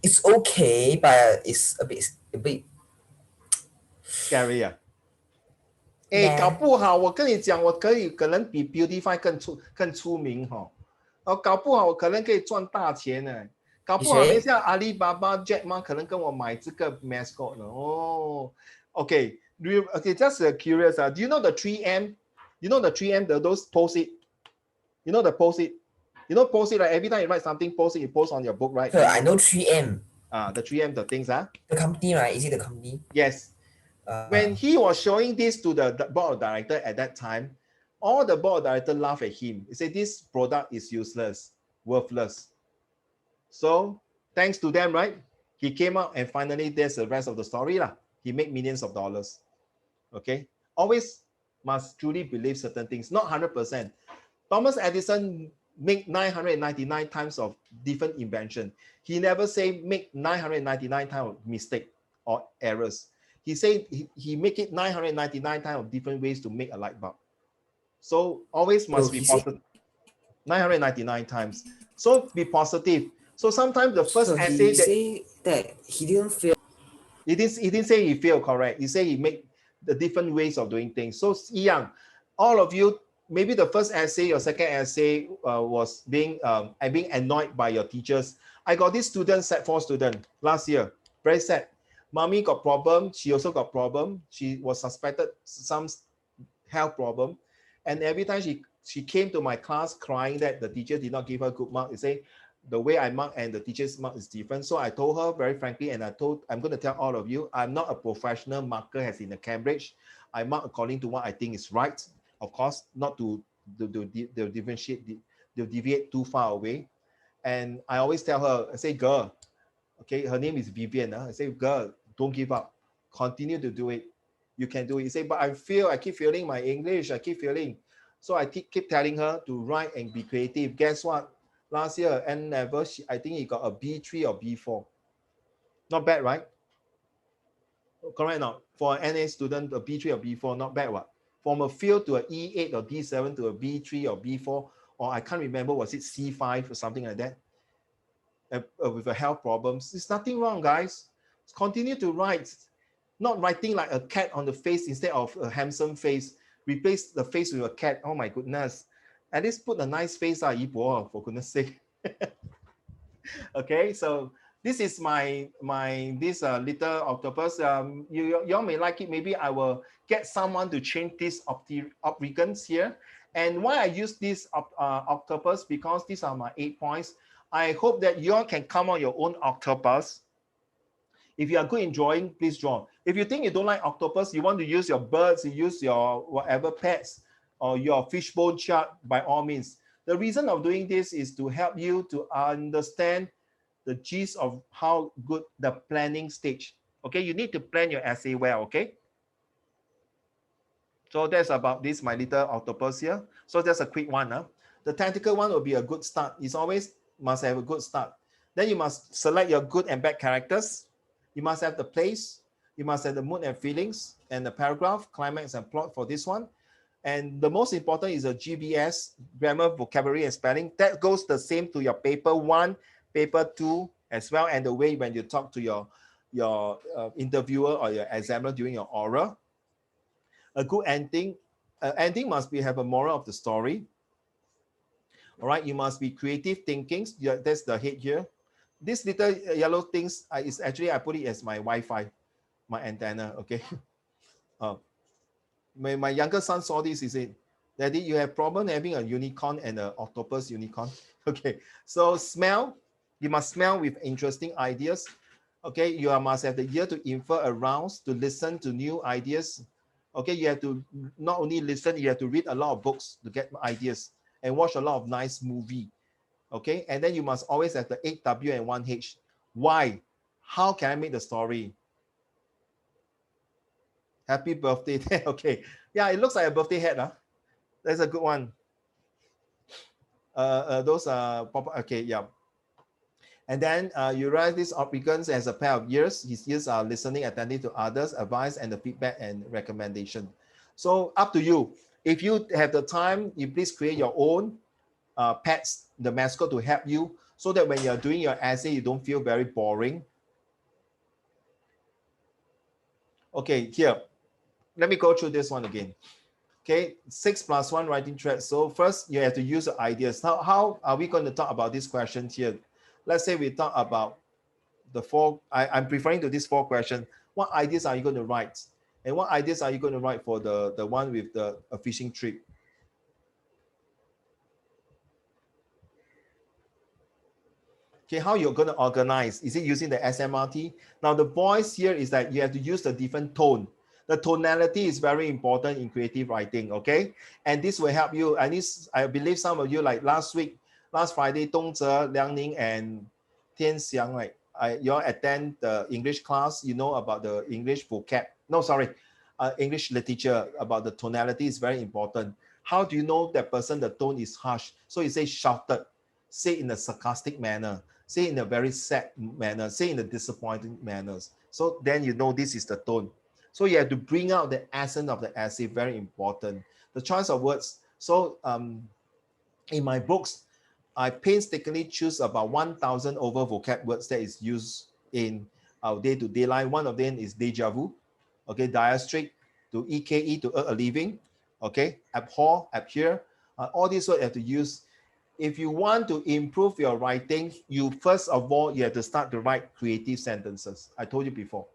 it's okay, but it's a bit scary 啊。搞不好我跟你讲，我可能比 Beautify 更出名哈。搞不好我可能可以赚大钱呢。搞不好等一下阿里巴巴 Jack Ma 可能跟我买这个 mascot 呢。哦 ，Okay, just curious. Do you know the 3M? You know the 3M, those post-it. You know the post-it. You know post-it, right? Every time you write something, post-it, you post on your book, right? Sure, I know 3M. The 3M, the things, The company, right? Is it the company? Yes. When he was showing this to the board of director at that time, all the board of director laughed at him. He said, this product is useless, worthless. So thanks to them, right? He came out and finally there's the rest of the story. He made millions of dollars. Okay. Always must truly believe certain things, not 100%. Thomas Edison made 999 times of different invention. He never say make 999 times of mistake or errors. He said he make it 999 times of different ways to make a light bulb. So always must be positive. 999 times. So be positive. So sometimes the first essay say that he didn't fail. He didn't say he failed, correct. He said he made the different ways of doing things. So 一样 all of you, maybe the first essay or second essay was being annoyed by your teachers. I got this student, Set 4 student, last year, very sad. Mommy got problem, she also got problem. She was suspected some health problem. And every time she came to my class crying that the teacher did not give her good mark. They say, the way I mark and the teacher's mark is different. So I told her very frankly, and I'm going to tell all of you, I'm not a professional marker as in the Cambridge. I mark according to what I think is right. Of course, not to deviate too far away. And I always tell her, I say, girl, okay, her name is Vivian. I say, girl, don't give up. Continue to do it. You can do it. You say, but I keep failing my English. I keep failing. So I keep telling her to write and be creative. Guess what? Last year, N level, I think he got a B3 or B4. Not bad, right? Correct now. For an NA student, a B3 or B4, not bad, what? From a field to an E8 or D7 to a B3 or B4, or I can't remember, was it C5 or something like that? With a health problems. There's nothing wrong, guys. Continue to write. Not writing like a cat on the face instead of a handsome face. Replace the face with a cat. Oh my goodness. At least put a nice face, for goodness sake. Okay, so this is my little octopus. You all may like it. Maybe I will get someone to change these obrigans here. And why I use this octopus, because these are my 8 points. I hope that you all can come on your own octopus. If you are good in drawing, please draw. If you think you don't like octopus, you want to use your birds, you use your whatever pets or your fishbone chart, by all means. The reason of doing this is to help you to understand the gist of how good the planning stage. Okay, you need to plan your essay well, okay? So that's about this, my little octopus here. So that's a quick one. The tactical one will be a good start. It's always must have a good start. Then you must select your good and bad characters. You must have the place. You must have the mood and feelings and the paragraph, climax and plot for this one. And the most important is a GBS, grammar, vocabulary and spelling. That goes the same to your paper 1, paper 2 as well. And the way when you talk to your interviewer or your examiner during your oral. A good ending. Ending must have a moral of the story. All right, you must be creative thinking. Yeah, that's the head here. This little yellow things is actually, I put it as my Wi-Fi, my antenna, okay? My younger son saw this, he said, Daddy, you have problem having a unicorn and an octopus unicorn. Okay, so smell, you must smell with interesting ideas. Okay, you must have the ear to infer around, to listen to new ideas. Okay, you have to not only listen, you have to read a lot of books to get ideas and watch a lot of nice movie. Okay, and then you must always have the 8W and 1H. Why? How can I make the story? Happy birthday. Okay, yeah, it looks like a birthday hat. That's a good one. Those are okay, yeah. And then you write these obrigans as a pair of ears. His ears are listening attentive to others, advice and the feedback and recommendation. So up to you. If you have the time, you please create your own pets, the mascot, to help you, so that when you're doing your essay, you don't feel very boring. Okay, here, let me go through this one again. Okay, 6+1 writing thread. So first, you have to use the ideas. Now, how are we going to talk about these questions here? Let's say we talk about the 4, I'm referring to these 4 questions. What ideas are you going to write? And what ideas are you going to write for the one with the fishing trip? Okay, how you're going to organize? Is it using the SMRT? Now, the voice here is that you have to use a different tone. The tonality is very important in creative writing, okay? And this will help you. And this, I believe some of you, like last Friday, Dongzhe, Liangning, and Tian Xiang, right? You all attend the English class, you know about the English vocab. No, sorry, English literature, about the tonality is very important. How do you know that person, the tone is harsh? So you say shouted, say in a sarcastic manner, say in a very sad manner, say in a disappointing manners. So then you know this is the tone. So you have to bring out the essence of the essay, very important. The choice of words. So in my books, I painstakingly choose about 1,000 over vocab words that is used in our day-to-day life. One of them is deja vu, okay, dire straits, to EKE, to earn a living, Okay, abhor, abhor, all these words you have to use. If you want to improve your writing, you first of all, you have to start to write creative sentences. I told you before.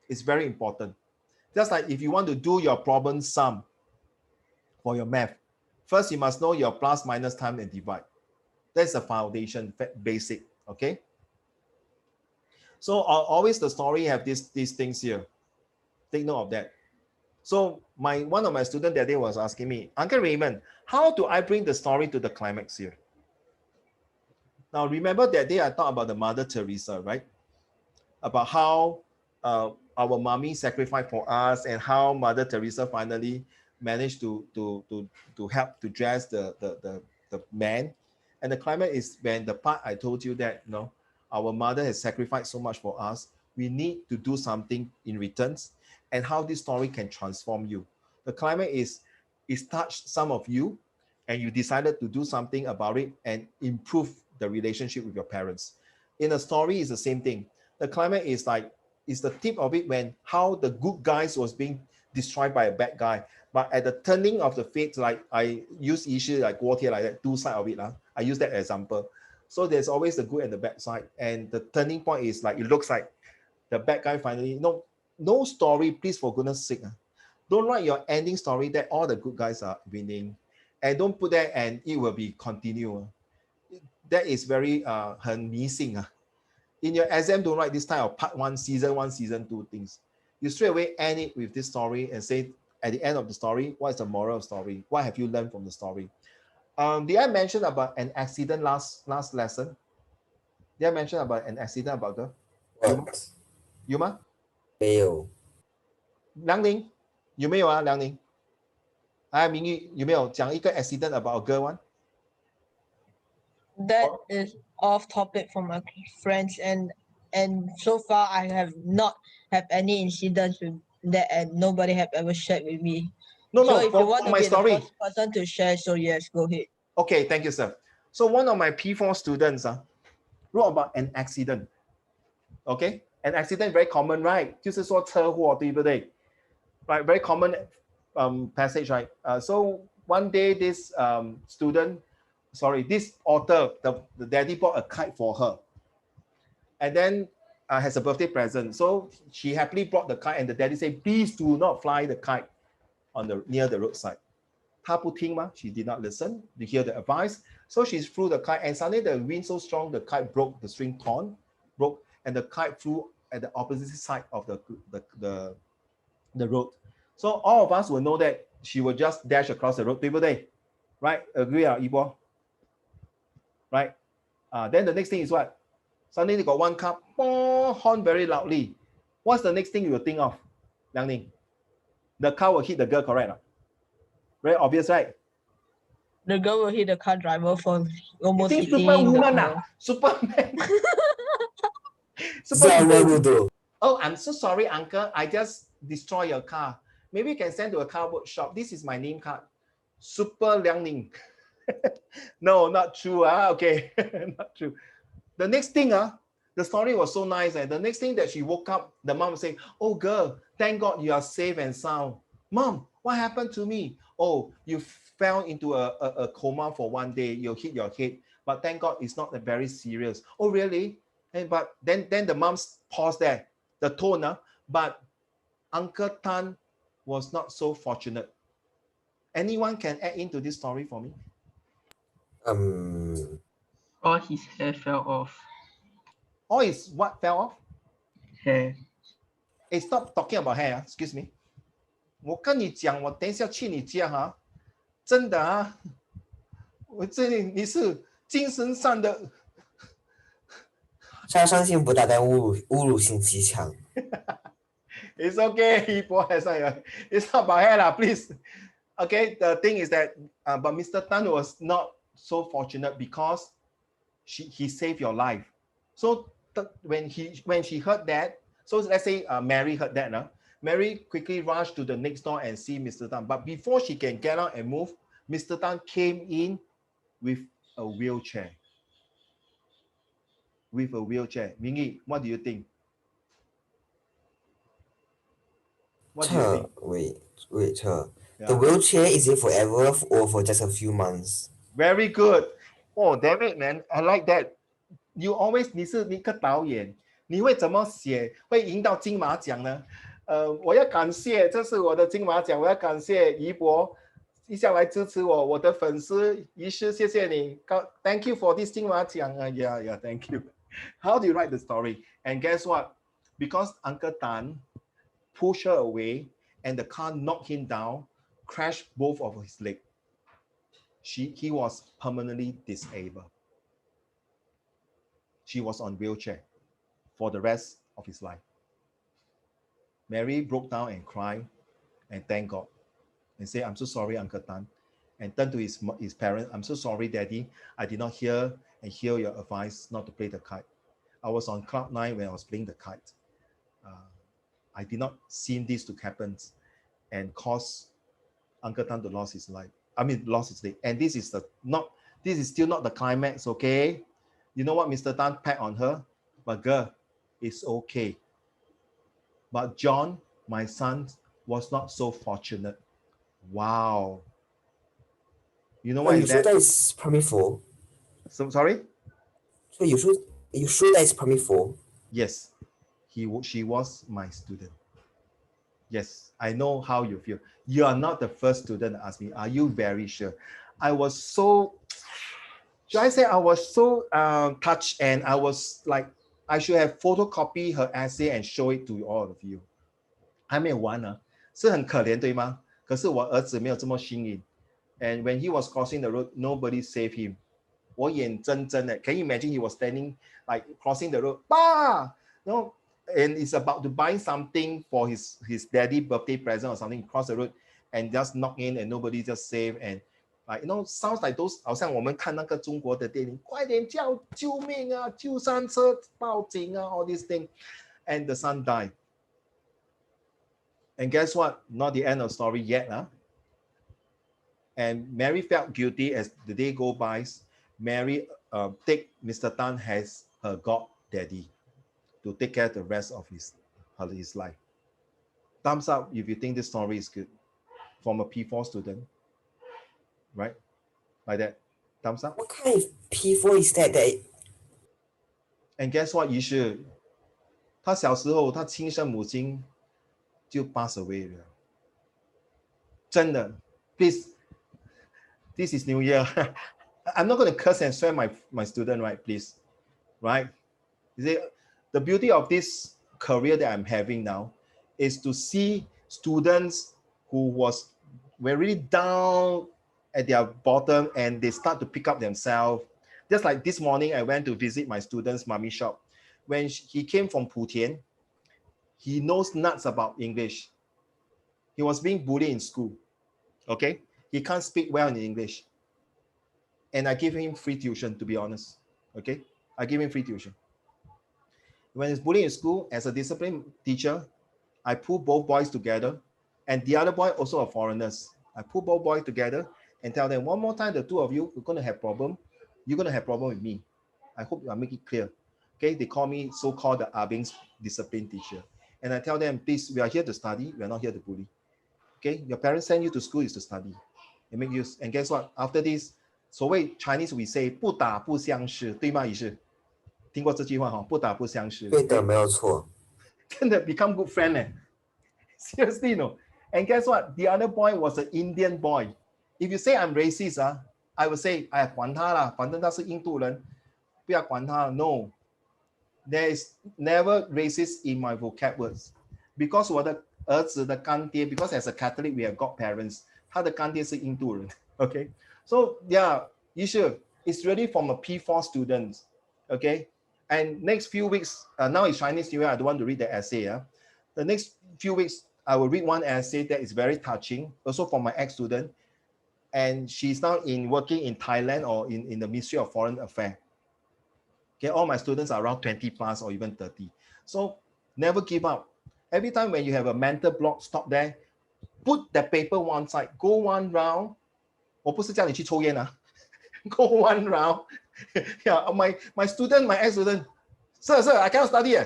It's very important. Just like if you want to do your problem sum for your math, first you must know your plus, minus, time, and divide. That's the foundation, basic, okay? So always the story have these things here. Take note of that. So one of my students that day was asking me, Uncle Raymond, how do I bring the story to the climax here? Now, remember that day I talked about the Mother Teresa, right? About how our mommy sacrificed for us and how Mother Teresa finally managed to help to dress the man. And the climax is when the part I told you that, our mother has sacrificed so much for us. We need to do something in returns, and how this story can transform you. The climax is touched some of you, and you decided to do something about it and improve the relationship with your parents. In a story, it's the same thing. The climax is the tip of it when how the good guys was being destroyed by a bad guy. But at the turning of the fate, like I use issue like Guotie like that, two sides of it. I use that example. So there's always the good and the bad side. And the turning point is like, it looks like the bad guy finally, no story, please for goodness sake. Don't write your ending story that all the good guys are winning. And don't put that and it will be continue. That is very 很迷信. In your exam, don't write this type of part 1, season 2 things. You straight away end it with this story and say at the end of the story, what is the moral of the story? What have you learned from the story? Did I mention about an accident last lesson? Did I mention about an accident about the What? 有吗？没有。梁宁有没有啊？梁宁，明玉有没有讲一个 accident about a girl one? That is off topic for my friends, and so far I have not have any incidents with that, and nobody have ever shared with me. No, so if you want for to my be story. the first person to share, so yes, go ahead. Okay, thank you, sir. So one of my P4 students wrote about an accident. Okay, an accident very common, right? 就是说车祸，对不对？ Right, very common passage, right? So one day this this author, the daddy bought a kite for her, and then has a birthday present. So she happily brought the kite, and the daddy said, "Please do not fly the kite near the roadside." 她不听吗? She did not listen to hear the advice. So she flew the kite, and suddenly the wind so strong, the kite broke, the string broke, and the kite flew at the opposite side of the road. So all of us will know that she will just dash across the road, 对不对? Right? Agree, Ibo? Right? Then the next thing is what? Suddenly they got one car, horn very loudly. What's the next thing you will think of, Liang Ning? The car will hit the girl, correct? Very obvious, right? The girl will hit the car driver for almost You think hitting Superwoman, Superman. Superman. Oh, I'm so sorry, uncle. I just destroyed your car. Maybe you can send to a car workshop. This is my name card. Super Liang Ning. No, not true. Okay, not true. The next thing, the story was so nice. The next thing that she woke up, the mom said, "Oh, girl, thank God you are safe and sound." Mom, what happened to me? Oh, you fell into a coma for one day. You hit your head, but thank God it's not very serious. Oh, really? But then the mom paused there. The tone, but Uncle Tan was not so fortunate. Anyone can add into this story for me? All his hair fell off. All his what fell off? Hair. Hey, stop talking about hair. Excuse me. 我跟你讲，我等一下去你家真的我这里你是精神上的。杀伤性不大，但侮辱性极强。It's okay. It's not about hair, please. Okay, the thing is that, but Mr. Tan was not so fortunate because he saved your life. So when she heard that, so let's say Mary heard that, Mary quickly rushed to the next door and see Mr. Tan. But before she can get out and move, Mr. Tan came in with a wheelchair. Mingi, what do you think? Wait. Yeah. The wheelchair, is it forever or for just a few months? Very good. Oh, damn it, man. I like that. You always 你是一个导演，你会怎么写会赢到金马奖呢？我要感谢，这是我的金马奖，我要感谢怡博一向来支持我，我的粉丝医师，谢谢你。Thank you for this 金马奖。Yeah, thank you. How do you write the story? And guess what? Because Uncle Tan pushed her away and the car knocked him down, crashed both of his legs. He was permanently disabled. She was on wheelchair for the rest of his life. Mary broke down and cried and thanked God and said, I'm so sorry, Uncle Tan. And turned to his parents, I'm so sorry, Daddy. I did not hear your advice not to play the kite. I was on cloud 9 when I was playing the kite. I did not see this to happen and cause Uncle Tan to lose his life. Lost his leg. And this is still not the climax, okay? You know what Mr. Tan pat on her? But girl, it's okay. But John, my son, was not so fortunate. Wow. You know what? You sure that is primary 4? So sorry? So you sure that is primary 4? Yes. She was my student. Yes, I know how you feel. You are not the first student to ask me, are you very sure? I was so, should I say I was so touched, and I was like, I should have photocopied her essay and show it to all of you. 还没有完呢，是很可怜，对吗？可是我儿子没有这么幸运。And when he was crossing the road, nobody saved him. 我眼睁睁的 ，Can you imagine he was standing like crossing the road? No, and he's about to buy something for his daddy birthday present or something. Cross the road and just knock in, and nobody just save. And like sounds like those 好像我们看那个中国的电影，快点叫救命啊，救伤车，报警啊 all these things. And the son died. And guess what? Not the end of the story yet. And Mary felt guilty as the day go by. Mary take Mr. Tan as her god-daddy to take care of the rest of his life. Thumbs up if you think this story is good. From a P4 student, right? Like that. Thumbs up. What kind of P4 is that? And guess what? 于是他小时候他亲生母亲就 pass away 了。真的 ，please, this is New Year. I'm not going to curse and swear my student, right? Please, right? You see, the beauty of this career that I'm having now is to see students who was very down at their bottom and they start to pick up themselves. Just like this morning, I went to visit my student's mommy shop. When he came from Putian, he knows nuts about English. He was being bullied in school. Okay, he can't speak well in English. And I give him free tuition, to be honest. Okay, I give him free tuition. When he's bullied in school, as a discipline teacher, I pull both boys together, and the other boy also are foreigners. I pull both boys together and tell them, one more time, the two of you are going to have problem. You're going to have problem with me. I hope I make it clear. Okay, they call me so-called the Abing's discipline teacher. And I tell them, please, we are here to study. We are not here to bully. Okay, your parents send you to school is to study. And make use. And guess what? After this, 所谓 Chinese we say 不打不相识，对吗？也是听过这句话哈，不打不相识。对的，没有错。真的 become good friend Seriously, no. And guess what? The other boy was an Indian boy. If you say I'm racist, I would say, 哎，管他啦，反正他是印度人，不要管他。No, there is never racist in my vocab words. Because 我的儿子的干爹 because as a Catholic we have godparents, 他的干爹是印度人。Okay, so yeah, you should. It's really from a P4 student. Okay, and next few weeks, now it's Chinese New Year. I don't want to read the essay. The next few weeks, I will read one essay that is very touching, also from my ex-student, and she's now working in Thailand or in the Ministry of Foreign Affairs. Okay, all my students are around 20 plus or even 30. So never give up. Every time when you have a mental block, stop there. Put the paper one side. Go one round. 我不是叫你去抽烟啊。Go one round. Yeah, my student, my ex-student, sir, I cannot study.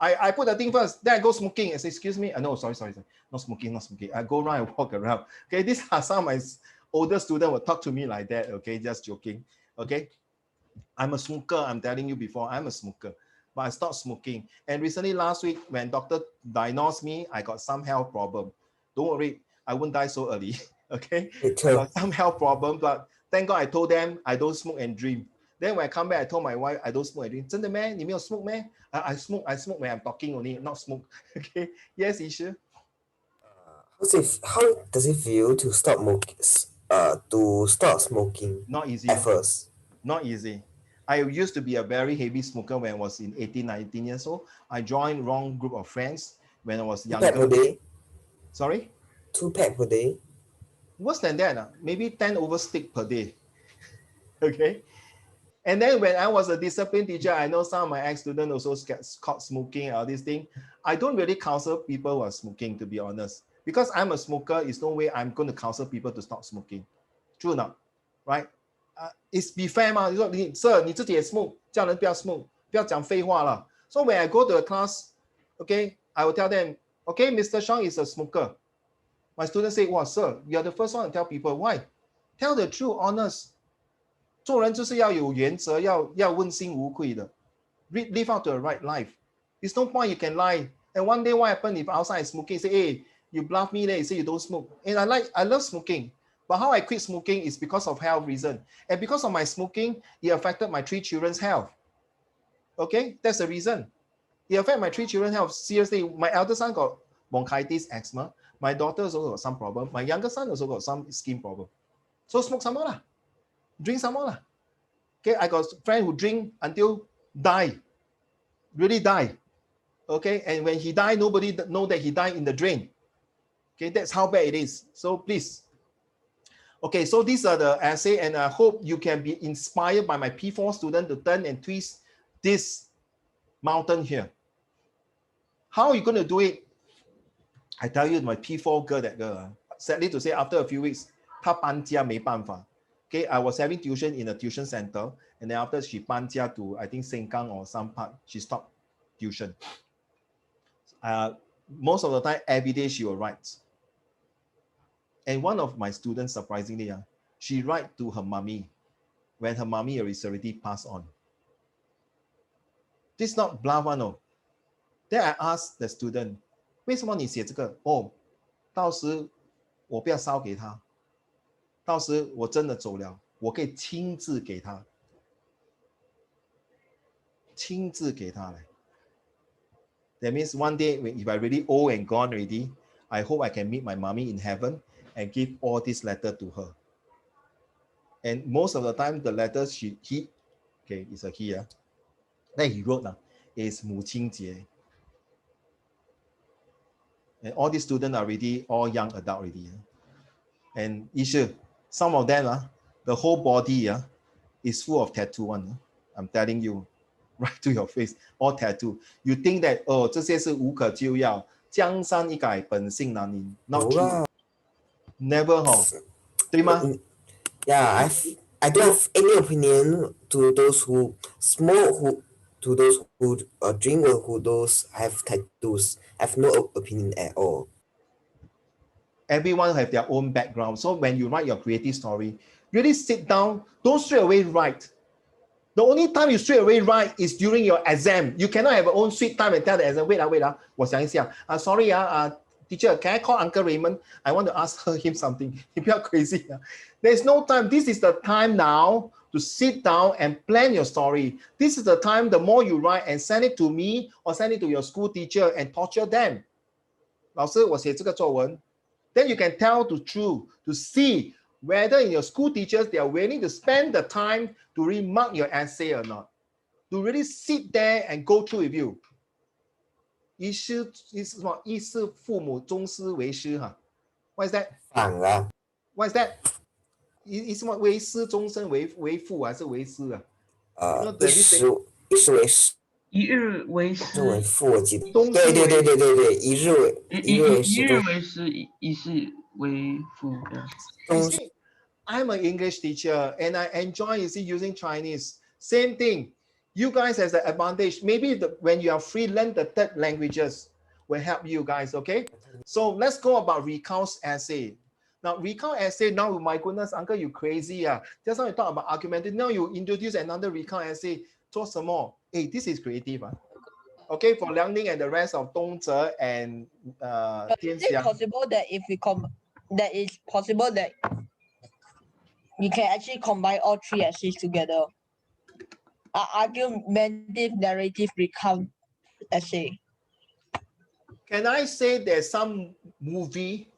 I put the thing first, then I go smoking. I say, excuse me. No, sorry. Not smoking. I go around and walk around. Okay, these are some of my older students will talk to me like that. Okay, just joking. Okay, I'm a smoker. I'm telling you before, I'm a smoker. But I stopped smoking. And recently, last week, when doctor diagnosed me, I got some health problem. Don't worry, I won't die so early. Okay, I got some health problem, but thank God I told them I don't smoke and drink. Then when I come back, I told my wife I don't smoke and drink. 真的咩？你没有 smoke 咩? I smoke when I'm talking only, not smoke. Okay, yes, Isha. How does it feel to stop smoking? Not easy. At first. Not easy. I used to be a very heavy smoker when I was in 18, 19 years old. I joined wrong group of friends when I was younger. 2 pack per day? Sorry? 2 pack per day? Worse than that, maybe 10 over stick per day. Okay. And then when I was a discipline teacher, I know some of my ex-students also get caught smoking and all these things. I don't really counsel people who are smoking, to be honest. Because I'm a smoker, it's no way I'm going to counsel people to stop smoking. True or not? Right? It's be fair 嘛？你说你 Sir 你自己也 smoke， 叫人不要 smoke， 不要讲废话了。So when I go to a class, okay, I will tell them, okay, Mr. Sean is a smoker. My students say, wow, sir, you are the first one to tell people. Why? Tell the truth, honest. 做人就是要有原则，要问心无愧的。Live out the right life. There's no point you can lie. And one day what happened if outside smoking, say, hey, you bluff me there, you say you don't smoke. And I love smoking. But how I quit smoking is because of health reason. And because of my smoking, it affected my 3 children's health. Okay, that's the reason. It affected my 3 children's health. Seriously, my elder son got bronchitis, asthma. My daughter also got some problem. My younger son also got some skin problem. So smoke some more lah. Drink some more lah. Okay, I got a friend who drink until die. Really die. Okay, and when he died, nobody know that he died in the drain. Okay, that's how bad it is. So please. Okay, so these are the essay, and I hope you can be inspired by my P4 student to turn and twist this mountain here. How are you going to do it? I tell you, my P4 girl, that girl, sadly to say, after a few weeks, 她搬家没办法. Okay, I was having tuition in a tuition center, and then after she 搬家 to, I think, Sengkang or some part, she stopped tuition. Most of the time, every day she will write. And one of my students, surprisingly, she write to her mommy when her mommy is already passed on. This is not bluff one, no. Then I asked the student, 为什么你写这个？哦，到时我不要烧给他，到时我真的走了，我可以亲自给他，亲自给他嘞。That means one day, if I really old and gone already, I hope I can meet my mommy in heaven and give all this letter to her. And most of the time, the letters he, okay, it's a he, then he wrote is 母亲节. And all these students are already all young adult already. And Isha, some of them, the whole body is full of tattoo one. I'm telling you, right to your face, all tattoo. You think that, oh, 这些是无可救药，江山易改，本性难移. Not true. Never, 对吗? Yeah, I don't have any opinion to those who smoke, to those who drink, or who those have tattoos. I have no opinion at all. Everyone have their own background. So when you write your creative story, really sit down, don't straight away write. The only time you straight away write is during your exam. You cannot have your own sweet time and tell the exam, wait, 我想一下. Sorry, teacher, can I call Uncle Raymond? I want to ask him something. You are crazy. There's no time. This is the time now to sit down and plan your story. This is the time, the more you write and send it to me or send it to your school teacher and torture them. 老师，我写这个作文. Then you can tell the truth, to see whether in your school teachers, they are willing to spend the time to remark your essay or not. To really sit there and go through with you. 一师父母终师为师 What is that? 反了。 What is that? 一什么为师终身为父还是为师一时为师。一日为师，为父，我记得。对，一日为师，一世为父。You see, I'm an English teacher and I enjoy using Chinese. Same thing. You guys has the advantage. Maybe when you are free, learn the third languages will help you guys, okay? So let's go about recount essay. Now, recount essay, now, my goodness, uncle, you crazy. Just now you talk about argumentative. Now you introduce another recount essay. 做什么? Hey, this is creative. Okay, for Liang Ning and the rest of Dongzhe and is it possible that if we that it's possible that you can actually combine all three essays together? Argumentative, narrative, recount essay. Can I say there's some movie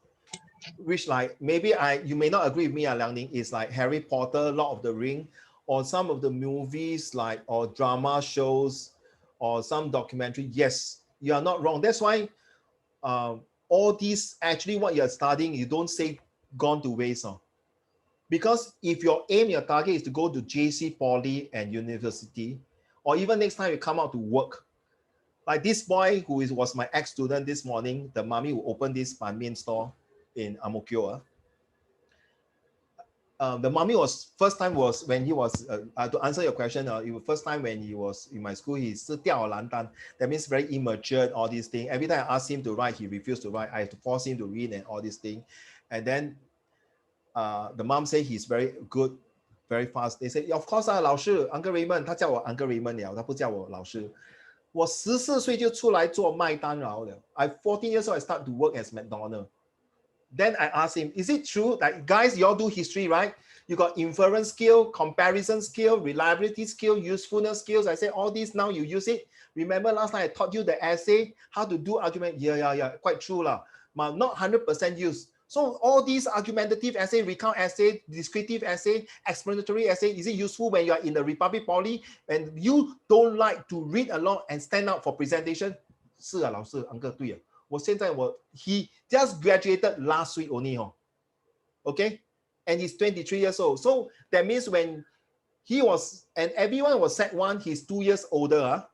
which like maybe you may not agree with me, Liang Ning, is like Harry Potter, Lord of the Ring, or some of the movies like or drama shows or some documentary. Yes, you are not wrong. That's why all these actually what you're studying, you don't say gone to waste. Because if your aim, your target is to go to JC, Poly, and university, or even next time you come out to work, like this boy who was my ex-student this morning, the mommy who opened this ban mian store in Ang Mo Kio. The mommy was first time was when he was to answer your question. It was first time when he was in my school. He's 吊儿郎当. That means very immature. All these things. Every time I asked him to write, he refused to write. I have to force him to read and all these things. And then the mom said he's very good, very fast. They said, of course 老师 Uncle Raymond, 他叫我 Uncle Raymond 了，他不叫我老师。我14岁就出来做麦当劳了。I 14 years old I start to work as McDonald. Then I asked him, is it true that guys, you all do history, right? You got inference skill, comparison skill, reliability skill, usefulness skills. I said, all these now you use it. Remember last time I taught you the essay, how to do argument. Yeah, quite true lah. But not 100% use. So all these argumentative essay, recount essay, descriptive essay, explanatory essay, is it useful when you are in the Republic Poly and you don't like to read a lot and stand out for presentation? 是啊，老师 uncle 对啊。he just graduated last week only, okay, and he's 23 years old. So that means when he was and everyone was Sec1, he's 2 years older.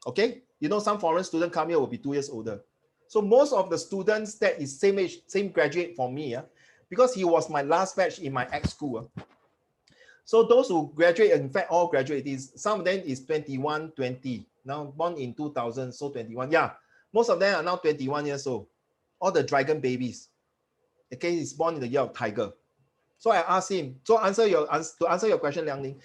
Okay, you know some foreign student come here will be 2 years older. So most of the students that is same age, same graduate for me, because he was my last batch in my ex school. So those who graduate, in fact, all graduates, some of them is 21, 20, now born in 2000, so 21. Yeah. Most of them are now 21 years old. All the dragon babies. Okay, he's born in the year of tiger. So I asked him, to answer your question, Liang Ning,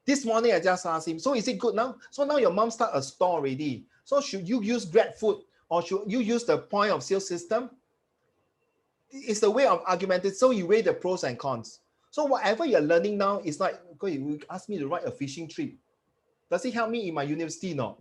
this morning I just asked him, so is it good now? So now your mom start a store already. So should you use GrabFood or should you use the point of sale system? It's the way of argumented. So you weigh the pros and cons. So whatever you're learning now is like, okay, you ask me to write a fishing trip. Does it help me in my university? No.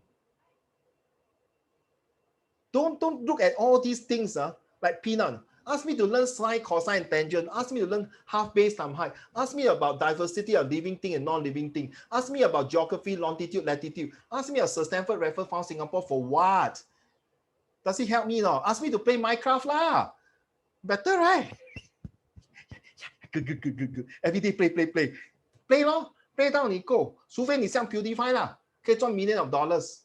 Don't look at all these things like peanut. Ask me to learn sine, cosine, tangent. Ask me to learn half base times height. Ask me about diversity of living thing and non-living thing. Ask me about geography, longitude, latitude. Ask me about Sir Stamford Raffles found Singapore for what? Does it help me now? Ask me to play Minecraft lah. Better, right? Good. Every day play. Play lor. Play down 你够。除非你像 PewDiePie 啦，可以赚 million of dollars.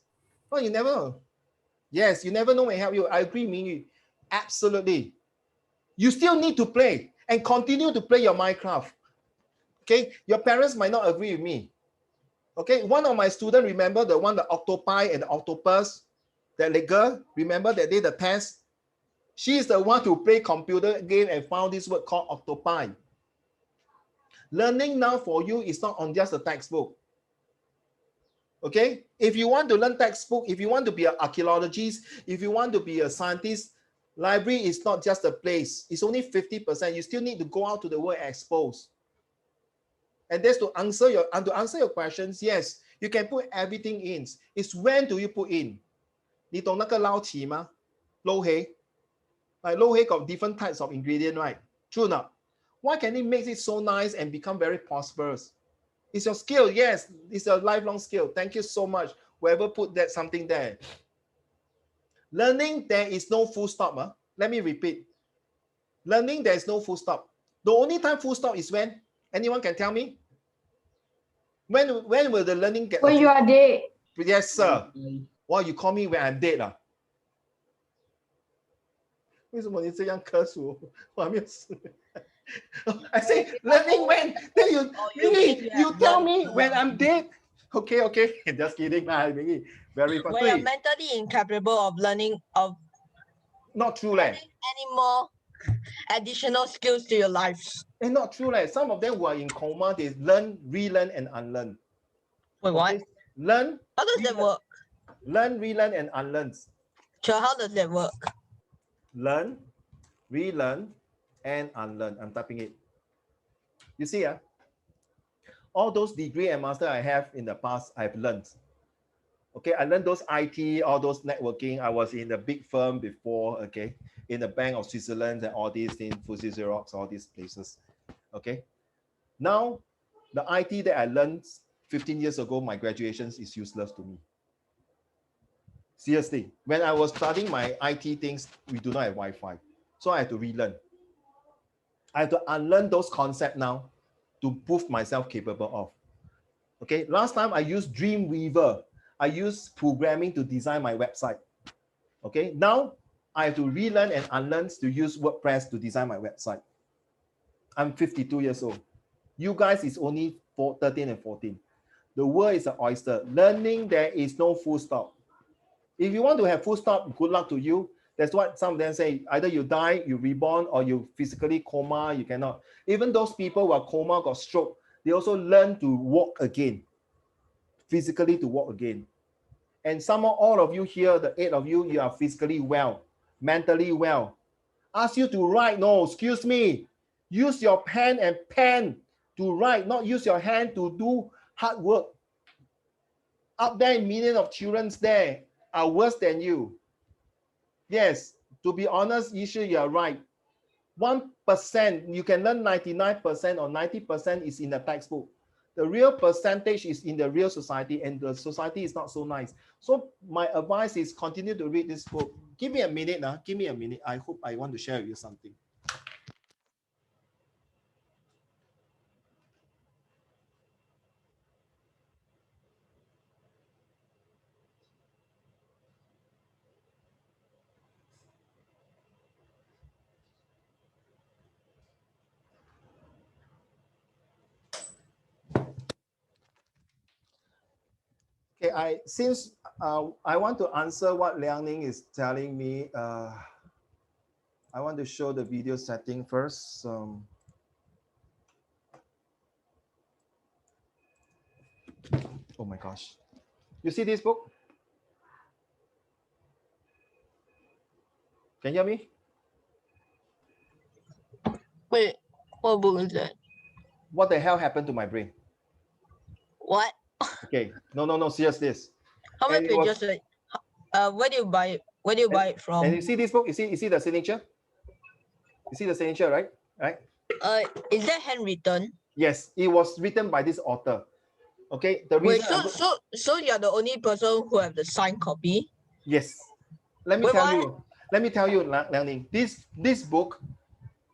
Well, you never. Yes, you never know when help you. I agree, Mingyu. Absolutely. You still need to play and continue to play your Minecraft. Okay, your parents might not agree with me. Okay, one of my students, remember the one, the octopi and the octopus, that girl, remember that day the test? She is the one to play computer game and found this word called octopi. Learning now for you is not on just a textbook. Okay, if you want to learn textbook, if you want to be an archaeologist, if you want to be a scientist, library is not just a place. It's only 50%. You still need to go out to the world and expose. And that's to answer your questions. Yes, you can put everything in. It's when do you put in? 你懂那个捞起吗? Lo hei. Like lo hei got different types of ingredient, right? True not? Why can it make it so nice and become very prosperous? It's your skill. Yes, it's a lifelong skill. Thank you so much. Whoever put that something there. Learning, there is no full stop. Let me repeat. Learning, there is no full stop. The only time full stop is when? Anyone can tell me? When will the learning get? When you are dead. Yes, sir. Well, you call me when I'm dead. 为什么你这样苛俗？我还没有死。I say learning when? Then you tell me when I'm dead. Okay, okay. Just kidding. Very fun. When you're mentally incapable of learning of not true, leh. Any more additional skills to your lives. It's not true, leh. Some of them who are in coma, they learn, relearn, and unlearn. Wait, what? Learn. How does that work? Learn, relearn, and unlearn. So how does that work? Learn, relearn, and unlearn. I'm typing it. You see, all those degree and master I have in the past, I've learned. Okay, I learned those IT, all those networking. I was in a big firm before, okay, in the Bank of Switzerland and all these things, Fuji Xerox, all these places. Okay, now the IT that I learned 15 years ago, my graduation is useless to me. Seriously, when I was studying my IT things, we do not have Wi-Fi. So I had to relearn. I have to unlearn those concepts now to prove myself capable of. Okay, last time I used Dreamweaver. I used programming to design my website. Okay, now I have to relearn and unlearn to use WordPress to design my website. I'm 52 years old. You guys is only 13 and 14. The world is an oyster. Learning, there is no full stop. If you want to have full stop, good luck to you. That's what some of them say. Either you die, you reborn, or you physically coma, you cannot. Even those people who are coma, got stroke, they also learn to walk again. Physically to walk again. And somehow all of you here, the 8 of you, you are physically well, mentally well. Ask you to write, no, excuse me. Use your pen and pen to write, not use your hand to do hard work. Up there, millions of children there are worse than you. Yes, to be honest, Yishu, you are right. 1%, you can learn 99% or 90% is in the textbook. The real percentage is in the real society, and the society is not so nice. So my advice is continue to read this book. Give me a minute now. Give me a minute. I hope I want to share with you something. Okay, since I want to answer what Liang Ning is telling me, I want to show the video setting first. Oh my gosh. You see this book? Can you hear me? Wait, what book is that? What the hell happened to my brain? What? Okay, no, serious this. How many pages? Where do you buy it? Where do you buy it from? And you see this book? You see the signature? You see the signature, right? Right? Is that handwritten? Yes, it was written by this author. Okay, the reason. Wait, so you're the only person who have the signed copy? Yes. Let me tell you, Liang Ning. This book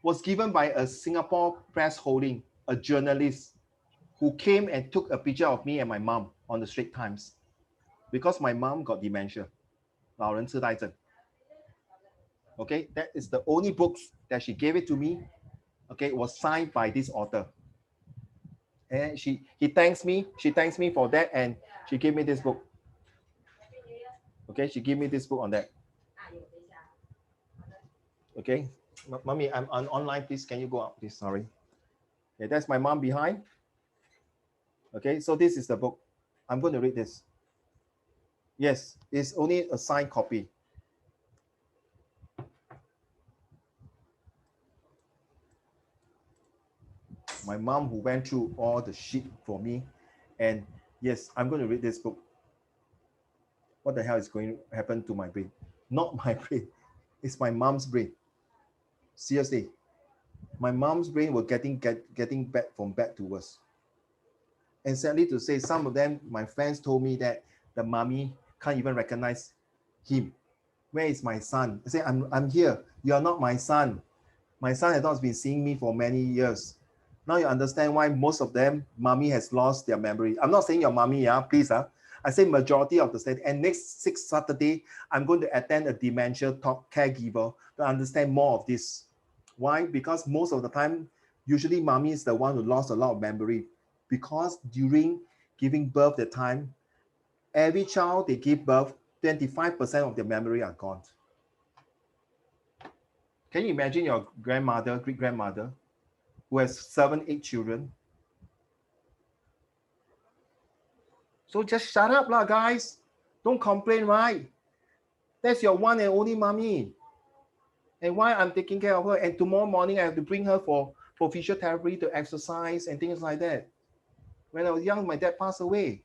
was given by a Singapore press holding, a journalist who came and took a picture of me and my mom on the Straits Times because my mom got dementia, 老人痴呆症. Okay, that is the only books that she gave it to me. Okay, it was signed by this author. And she thanks me for that, and she gave me this book. Okay, she gave me this book on that. Okay, mommy, I'm on online. Please, can you go up, please? Sorry. Okay, that's my mom behind. Okay, so this is the book. I'm going to read this. Yes, it's only a signed copy. My mom who went through all the shit for me. And yes, I'm going to read this book. What the hell is going to happen to my brain? Not my brain. It's my mom's brain. Seriously. My mom's brain was getting bad from bad to worse. And sadly to say, some of them, my friends told me that the mommy can't even recognize him. Where is my son? I say, I'm here. You are not my son. My son has not been seeing me for many years. Now you understand why most of them, mommy has lost their memory. I'm not saying your mommy, please. I say majority of the state. And next 6 Saturday, I'm going to attend a dementia talk caregiver to understand more of this. Why? Because most of the time, usually mommy is the one who lost a lot of memory. Because during giving birth the time, every child they give birth, 25% of their memory are gone. Can you imagine your grandmother, great-grandmother, who has 7, 8 children? So just shut up lah, guys. Don't complain, right? That's your one and only mommy. And why I'm taking care of her, and tomorrow morning I have to bring her for physiotherapy to exercise and things like that. When I was young, my dad passed away.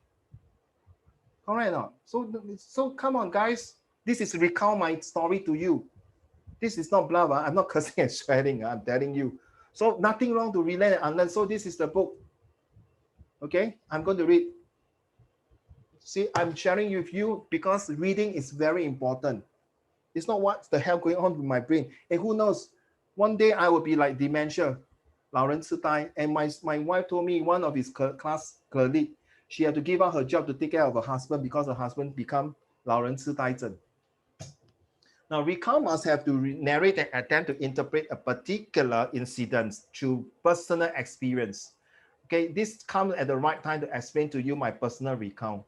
All right, now. So come on, guys. This is recount my story to you. This is not blah blah. I'm not cursing and swearing. I'm telling you. So nothing wrong to relearn and unlearn. So this is the book. Okay, I'm going to read. See, I'm sharing with you because reading is very important. It's not what the hell going on with my brain. And who knows, one day I will be like dementia, 老人痴呆. And my wife told me one of his class colleague, she had to give up her job to take care of her husband because her husband become 老人痴呆症. Now, recount must have to narrate and attempt to interpret a particular incident through personal experience. Okay, this comes at the right time to explain to you my personal recount.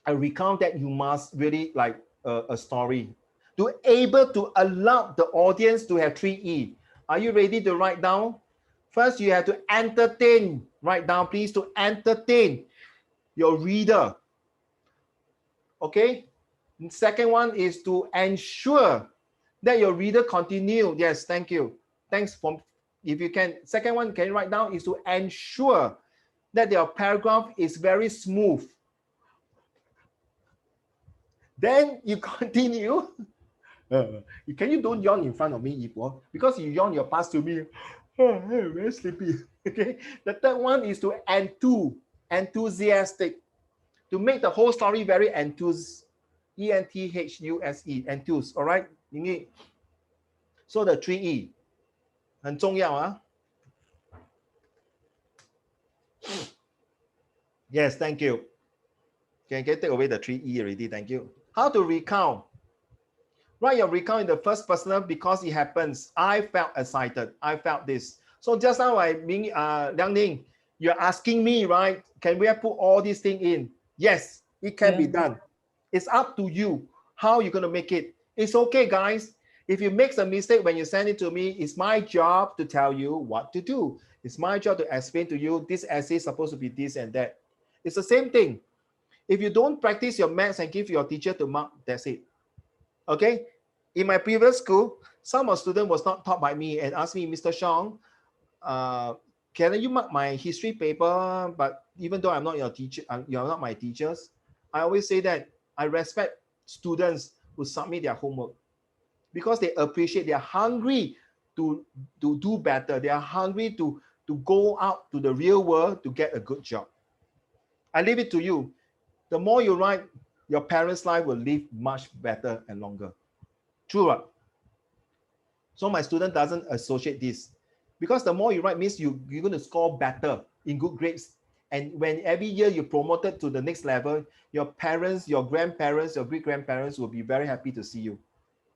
A recount that you must really like a story. To able to allow the audience to have 3E. Are you ready to write down? First, you have to entertain. Write down, please, to entertain your reader. Okay? And second one is to ensure that your reader continue. Yes, thank you. Thanks for, if you can. Second one, can you write down, is to ensure that your paragraph is very smooth. Then you continue. Can you don't yawn in front of me, Ipo? Because you yawn, you pass to me. Oh, very sleepy. Okay. The third one is to enthusiastic. To make the whole story very enthused. E-N-T-H-U-S-E, enthused. All right. You need. So the 3E. 很重要啊. Yes, thank you. Can you take away the 3E already? Thank you. How to recount? Write your recount in the first person because it happens. I felt excited. I felt this. So just now, Liang Ning, you're asking me, right? Can we put all these things in? Yes, it can be done. It's up to you how you're going to make it. It's okay, guys. If you make a mistake when you send it to me, it's my job to tell you what to do. It's my job to explain to you this essay is supposed to be this and that. It's the same thing. If you don't practice your maths and give your teacher to mark, that's it. Okay? In my previous school, some of students was not taught by me and asked me, Mr. Shong, can you mark my history paper? But even though I'm not your teacher, you're not my teachers, I always say that I respect students who submit their homework because they appreciate, they're hungry to do better. They are hungry to go out to the real world to get a good job. I leave it to you. The more you write, your parents' life will live much better and longer. True, right? So my student doesn't associate this because the more you write means you're going to score better in good grades. And when every year you're promoted to the next level, your parents, your grandparents, your great-grandparents will be very happy to see you.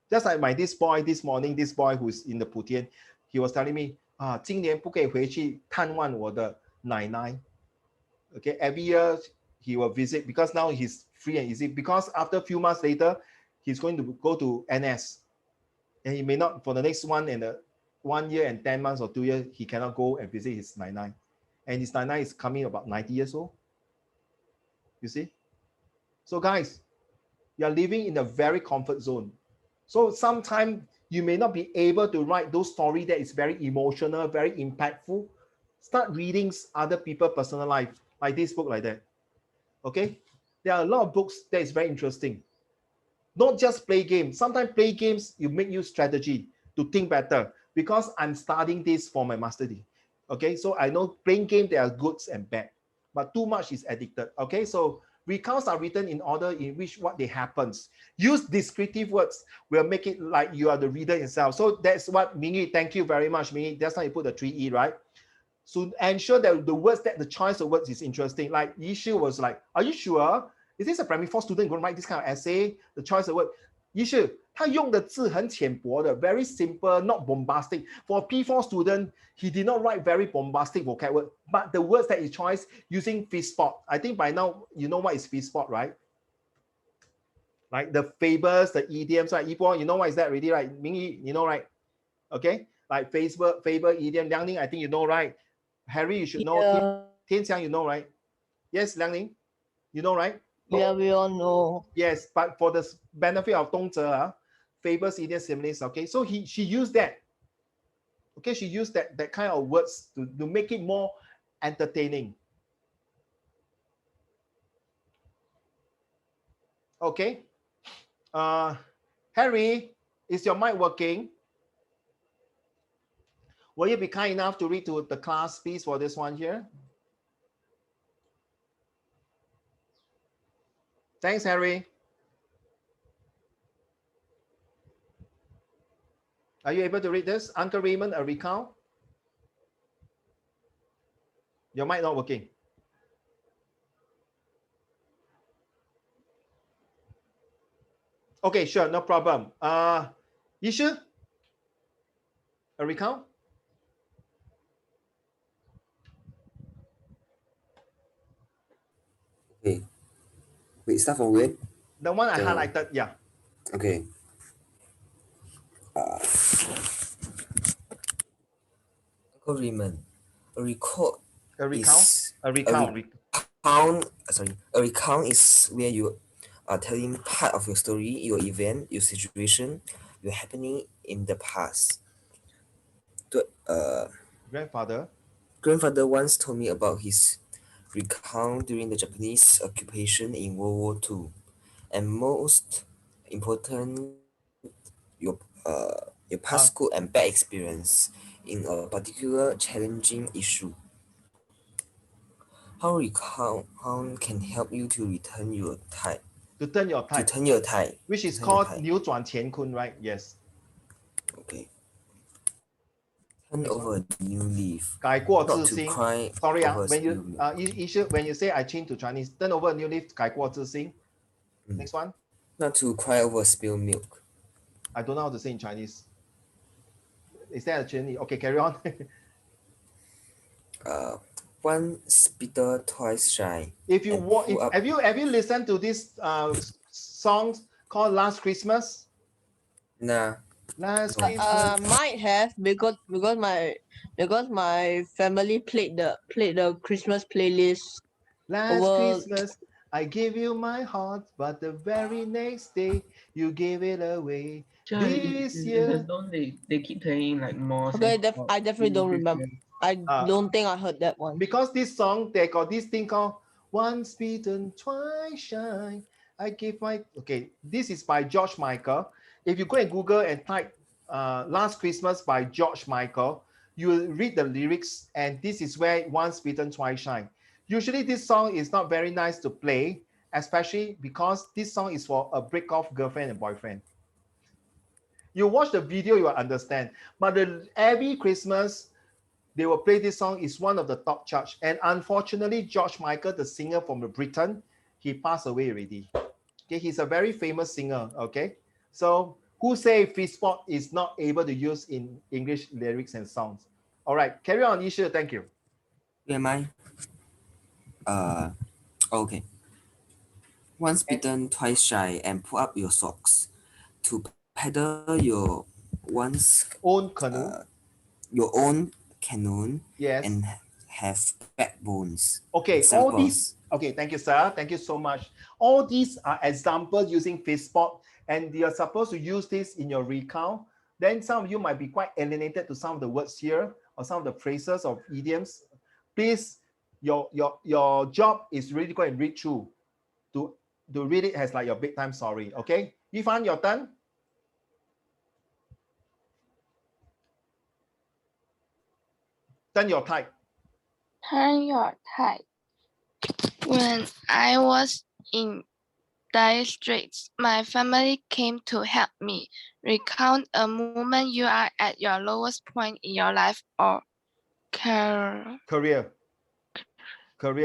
Just like this boy this morning, this boy who's in the Putian, he was telling me, 今年不可以回去探望我的奶奶. Okay, every year he will visit because now he's free and easy because after a few months later, he's going to go to NS. And he may not, for the next 1 year and 10 months or 2 years, he cannot go and visit his Nai. And his Nai is coming about 90 years old. You see? So guys, you are living in a very comfort zone. So sometimes you may not be able to write those stories that is very emotional, very impactful. Start reading other people's personal life, like this book like that. Okay? There are a lot of books that is very interesting. Don't just play games. Sometimes play games, you make you strategy to think better because I'm studying this for my master degree. Okay, so I know playing games, there are goods and bad, but too much is addicted. Okay, so recounts are written in order in which what they happens. Use descriptive words will make it like you are the reader itself. So that's what Mingy, thank you very much, Mingy. That's how you put the 3E, right? So ensure that the words, that the choice of words is interesting. Like Yishu was like, are you sure? Is this a primary 4 student going to write this kind of essay? The choice of word. Yishu, 他用的字很浅薄的 very simple, not bombastic. For P4 student, he did not write very bombastic vocabulary, but the words that he chose using fish spot. I think by now you know what is fish spot, right? Like the fables, the idioms, right? Yibo, you know what is that already, right? Mingyi, you know, right? Okay, like fable, idiom. Liangning, I think you know, right? Harry, you should know. Yeah. Tianxiang, you know, right? Yes, Liangning, you know, right? Yeah, we all know. Yes, but for the benefit of Dongzhe, fables, idioms, similes. Okay, so she used that. Okay, she used that kind of words to make it more entertaining. Okay. Harry, is your mic working? Will you be kind enough to read to the class, please, for this one here? Thanks, Harry. Are you able to read this? Uncle Raymond, a recount? Your mic not working. Okay, sure, no problem. Yishu, a recount? Okay. Wait, start from where? The one I highlighted, yeah. Okay. Uncle Raymond, a recount. A recount? Is a recount. A recount is where you are telling part of your story, your event, your situation, your happening in the past. Grandfather once told me about his recount during the Japanese occupation in World War II, and most important, your past good and bad experience in a particular challenging issue. How recount can help you to return your tide. To turn your tide. To turn your tide. Which is called 扭转乾坤, right? Yes. Okay. Turn over a new leaf. 改过自 Not 新. to cry Sorry, over when you spilled milk. when you say I change to Chinese, turn over a new leaf, 改过自新. Next one. Not to cry over spilled milk. I don't know how to say in Chinese. Is that a Chinese? Okay, carry on. Once bitter, twice shy. If you have you listened to this song called Last Christmas? Nah. Last Christmas. Might have because my family played the Christmas playlist. Last Christmas, I gave you my heart, but the very next day you gave it away. This year, they keep playing like more. Okay, I definitely don't remember. I don't think I heard that one. Because this song, they got this thing called Once Bitten, Twice Shy. I give my... Okay, this is by George Michael. If you go and Google and type Last Christmas by George Michael, you will read the lyrics, and this is where Once Bitten, Twice Shy. Usually this song is not very nice to play, especially because this song is for a break-off girlfriend and boyfriend. You watch the video, you will understand. But every Christmas, they will play this song. It's one of the top charts. And unfortunately, George Michael, the singer from Britain, he passed away already. Okay, he's a very famous singer. Okay, so who say Fishpot is not able to use in English lyrics and songs? All right, carry on, Yishu. Thank you. Where am I? Okay. Once bitten, twice shy, and pull up your socks to paddle your own canoe. Your own canoe. Yes. And have backbones. Okay, all these. Okay, thank you, sir. Thank you so much. All these are examples using Fishpot, and you're supposed to use this in your recount. Then some of you might be quite alienated to some of the words here or some of the phrases or idioms. Please, your job is really go and read through to read it as like your bedtime story. Okay, Yifan, your turn. Turn your tide. Turn your tide. When I was in dire straits, my family came to help me. Recount a moment you are at your lowest point in your life or career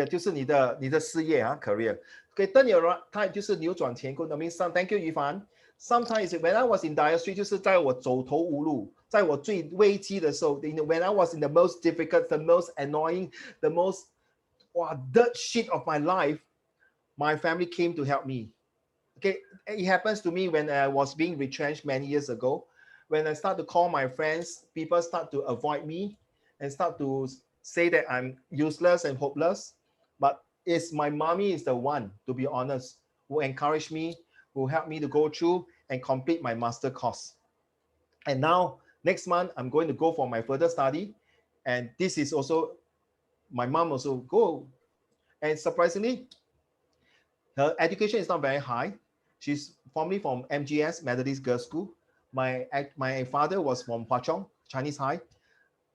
就是你的事业啊 career. Okay, turn your tide 就是扭转乾坤的名上。Thank you, Yifan. Sometimes when I was in dire straits，就是在我走投无路，在我最危机的时候 ，when I was in the most difficult, the most annoying, the most dirt shit of my life, my family came to help me. Okay, it happens to me when I was being retrenched many years ago. When I start to call my friends, people start to avoid me and start to say that I'm useless and hopeless. But it's my mommy is the one, to be honest, who encouraged me, who helped me to go through and complete my master course. And now, next month, I'm going to go for my further study. And this is also, my mom also go. And surprisingly, her education is not very high. She's formerly from MGS, Methodist Girls School. My father was from Hwa Chong, Chinese High.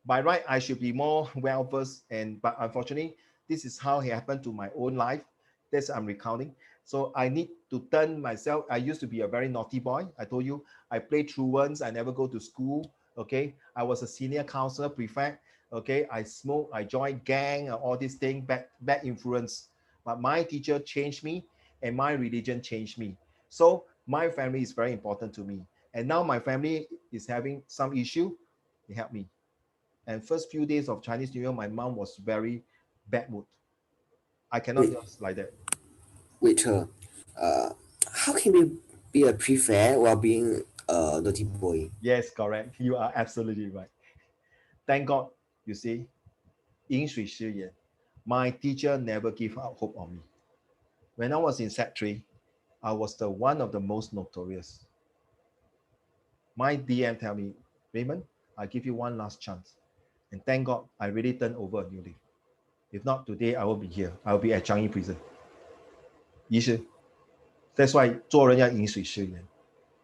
By right, I should be more well-versed, but unfortunately, this is how it happened to my own life. That's I'm recounting. So I need to turn myself. I used to be a very naughty boy. I told you, I played truants. I never go to school. Okay, I was a senior counselor, prefect. Okay, I smoke, I joined gang, all these things, bad influence. But my teacher changed me, and my religion changed me. So my family is very important to me. And now my family is having some issue. They help me. And first few days of Chinese New Year, my mom was very bad mood. I cannot just like that. Wait, how can we be a prefect while being a naughty boy? Yes, correct. You are absolutely right. Thank God, you see, 饮水思源. My teacher never gave up hope on me. When I was in Sec 3, I was the one of the most notorious. My DM tell me, Raymond, I give you one last chance. And thank God, I really turned over a new leaf. If not, today I will be here. I will be at Changi prison. 医师, that's why 做人要饮水思源.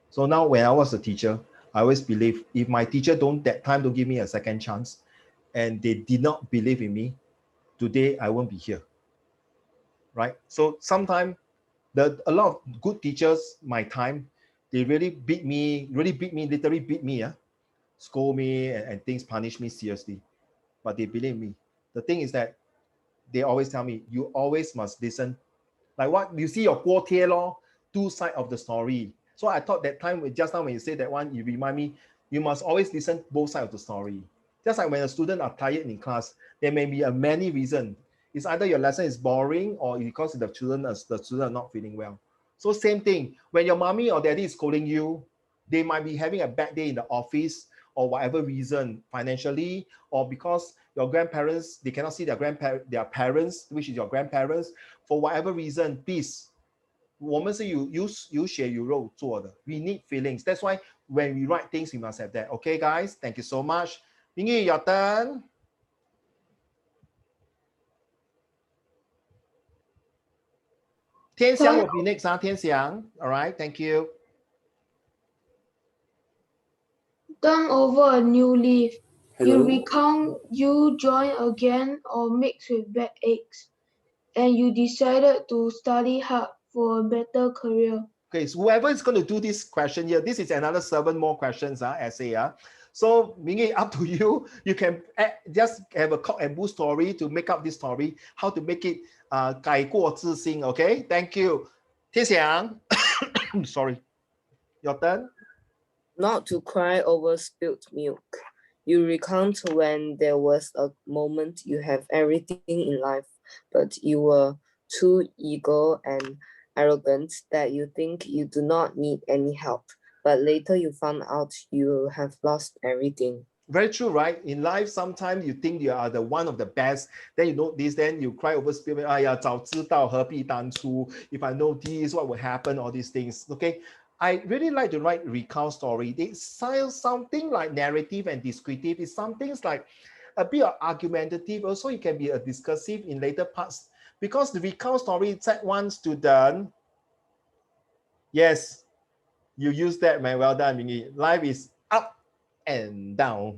So now when I was a teacher, I always believe if my teacher that time don't give me a second chance, and they did not believe in me, today I won't be here. Right? So sometimes a lot of good teachers, my time, they really beat me, literally beat me, scold me and things, punish me seriously. But they believe me. The thing is that they always tell me, you always must listen. Like what you see your 锅贴 law, two sides of the story. So I thought that time, just now when you say that one, you remind me, you must always listen both sides of the story. Just like when a student are tired in class, there may be a many reasons. It's either your lesson is boring or because the student are not feeling well. So same thing, when your mommy or daddy is scolding you, they might be having a bad day in the office or whatever reason, financially, or because your grandparents, they cannot see their parents, which is your grandparents, for whatever reason, please, 我们是有血有肉做的. We need feelings. That's why when we write things, we must have that. Okay, guys, thank you so much. Mingy, your turn. Tian Xiang will be next, huh? Tian Xiang. All right, thank you. Turn over a new leaf. Hello? You recount, you join again or mix with bad eggs, and you decided to study hard for a better career. Okay, so whoever is going to do this question here, this is another 7 more questions, essay. So, Mingy, up to you. You can just have a cock and bull story to make up this story, how to make it 改过自新, okay? Thank you. 天祥, sorry. Your turn. Not to cry over spilled milk. You recount when there was a moment you have everything in life, but you were too eager and arrogant that you think you do not need any help. But later you found out you have lost everything. Very true, right? In life, sometimes you think you are the one of the best. Then you know this, then you cry over spilled milk. 哎呀，早知道何必当初. If I know this, what will happen? All these things. Okay. I really like to write recount story. It sounds something like narrative and descriptive. It's something like a bit of argumentative. Also, it can be a discursive in later parts. Because the recount story, set one student. Yes, you use that, man. Well done, Mingy. Life is up and down.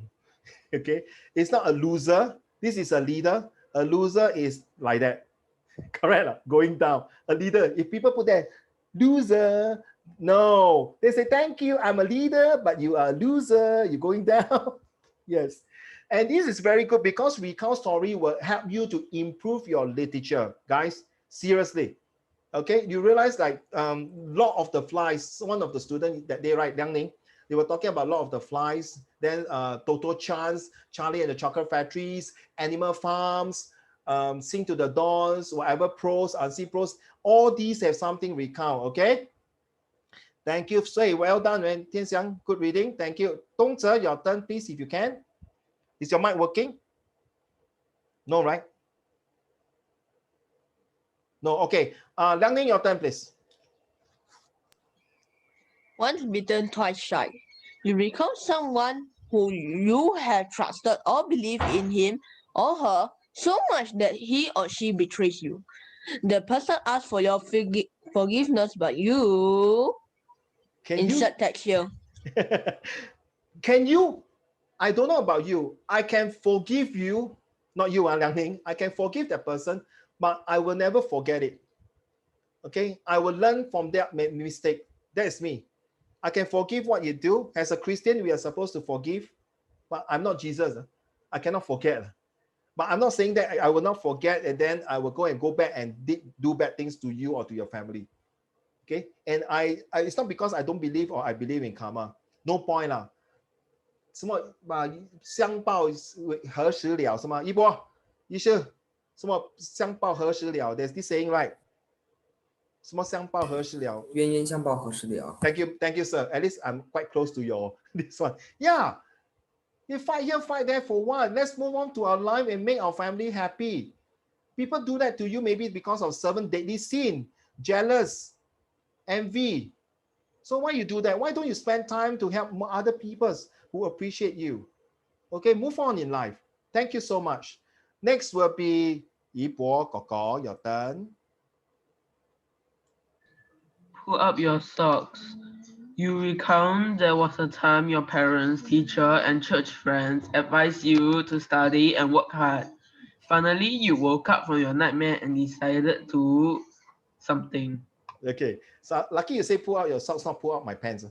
Okay, it's not a loser. This is a leader. A loser is like that. Correct, going down. A leader, if people put that loser, no, they say thank you, I'm a leader, but you are a loser, you're going down. Yes, and this is very good because recount story will help you to improve your literature, guys. Seriously, Okay, you realize like lot of the flies. One of the students that they write Liang Ning, they were talking about lot of the flies. Then Toto Chan's Charlie and the Chocolate Factories, Animal Farms, Sing to the Dawns, whatever pros, unseen pros. All these have something recount. Okay. Thank you. Say well done, man. Tian Xiang, good reading. Thank you. Dong Zhe, your turn, please, if you can. Is your mic working? No, right? No. Okay. Liang Ning, your turn, please. Once bitten, twice shy. You recall someone who you have trusted or believed in him or her so much that he or she betrays you. The person asks for your forgiveness, but you insert text here. Can you? I don't know about you. I can forgive you, not you, Liang Ning. I can forgive that person, but I will never forget it. Okay, I will learn from that mistake. That is me. I can forgive what you do. As a Christian, we are supposed to forgive, but I'm not Jesus. I cannot forget. But I'm not saying that I will not forget and then I will go back and do bad things to you or to your family. Okay, and I it's not because I don't believe or I believe in karma. No point lah. 什么相报何时了？什么一波？医生，什么相报何时了 ？There's this saying, right? 什么相报何时了？冤冤相报何时了？ Thank you, sir. At least I'm quite close to your this one. Yeah, you fight here, fight there for what? Let's move on to our life and make our family happy. People do that to you maybe because of 7 deadly sin, jealous, envy. So why you do that? Why don't you spend time to help other people who appreciate you? Okay, move on in life. Thank you so much. Next will be Yi Bo Koko, your turn. Pull up your socks. You recount there was a time your parents, teacher, and church friends advised you to study and work hard. Finally, you woke up from your nightmare and decided to something. Okay, so lucky you say pull out your socks, not pull out my pants.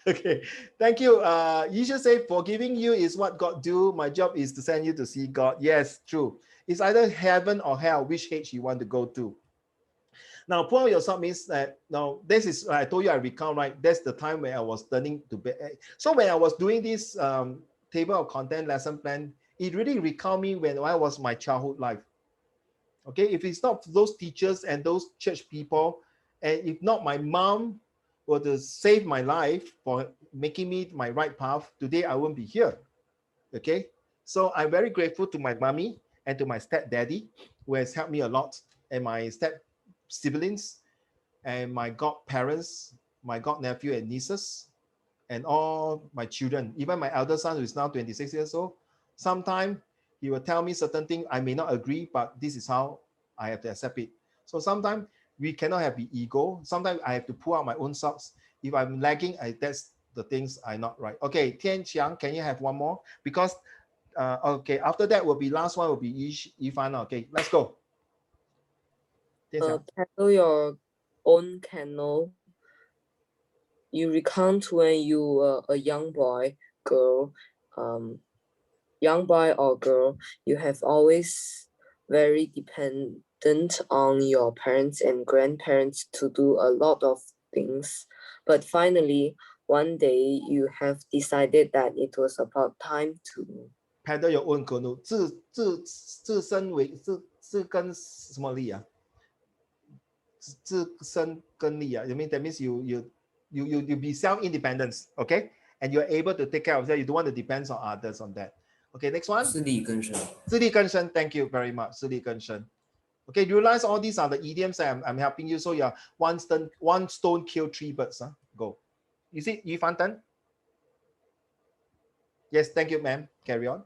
Okay, thank you. You should say forgiving you is what God do. My job is to send you to see God. Yes, true. It's either heaven or hell, which H you want to go to. Now, pull out your sock means that now this is I told you I recount, right? That's the time when I was turning to bed. So when I was doing this table of content lesson plan, it really recalled me when I was my childhood life. Okay, if it's not those teachers and those church people, and if not my mom were to save my life for making me my right path, today I won't be here. Okay, so I'm very grateful to my mommy and to my stepdaddy who has helped me a lot, and my step siblings and my godparents, my godnephew and nieces, and all my children, even my elder son who is now 26 years old. Sometimes he will tell me certain things I may not agree, but this is how I have to accept it. So sometimes we cannot have the ego. Sometimes I have to pull out my own socks. If I'm lagging, that's the things I'm not right. Okay, Tian Qiang, can you have one more? Because okay, after that will be last one will be Yifan. Okay, let's go. Paddle your own canoe. You recount when you were a young boy, girl, young boy or girl, you have always very dependent on your parents and grandparents to do a lot of things. But finally, one day you have decided that it was about time to paddle your own canoe. 自身为自跟什么力啊？自身跟力啊？ I mean that means you be self-independent, okay? And you're able to take care of that. You don't want to depend on others on that. Okay, next one. 自力更生. 自力更生. Thank you very much. 自力更生. Okay, you realize all these are the idioms that I'm helping you. So you're one stone kill 3 birds. Huh? Go. You see, Yifan Tan? Yes, thank you, ma'am. Carry on.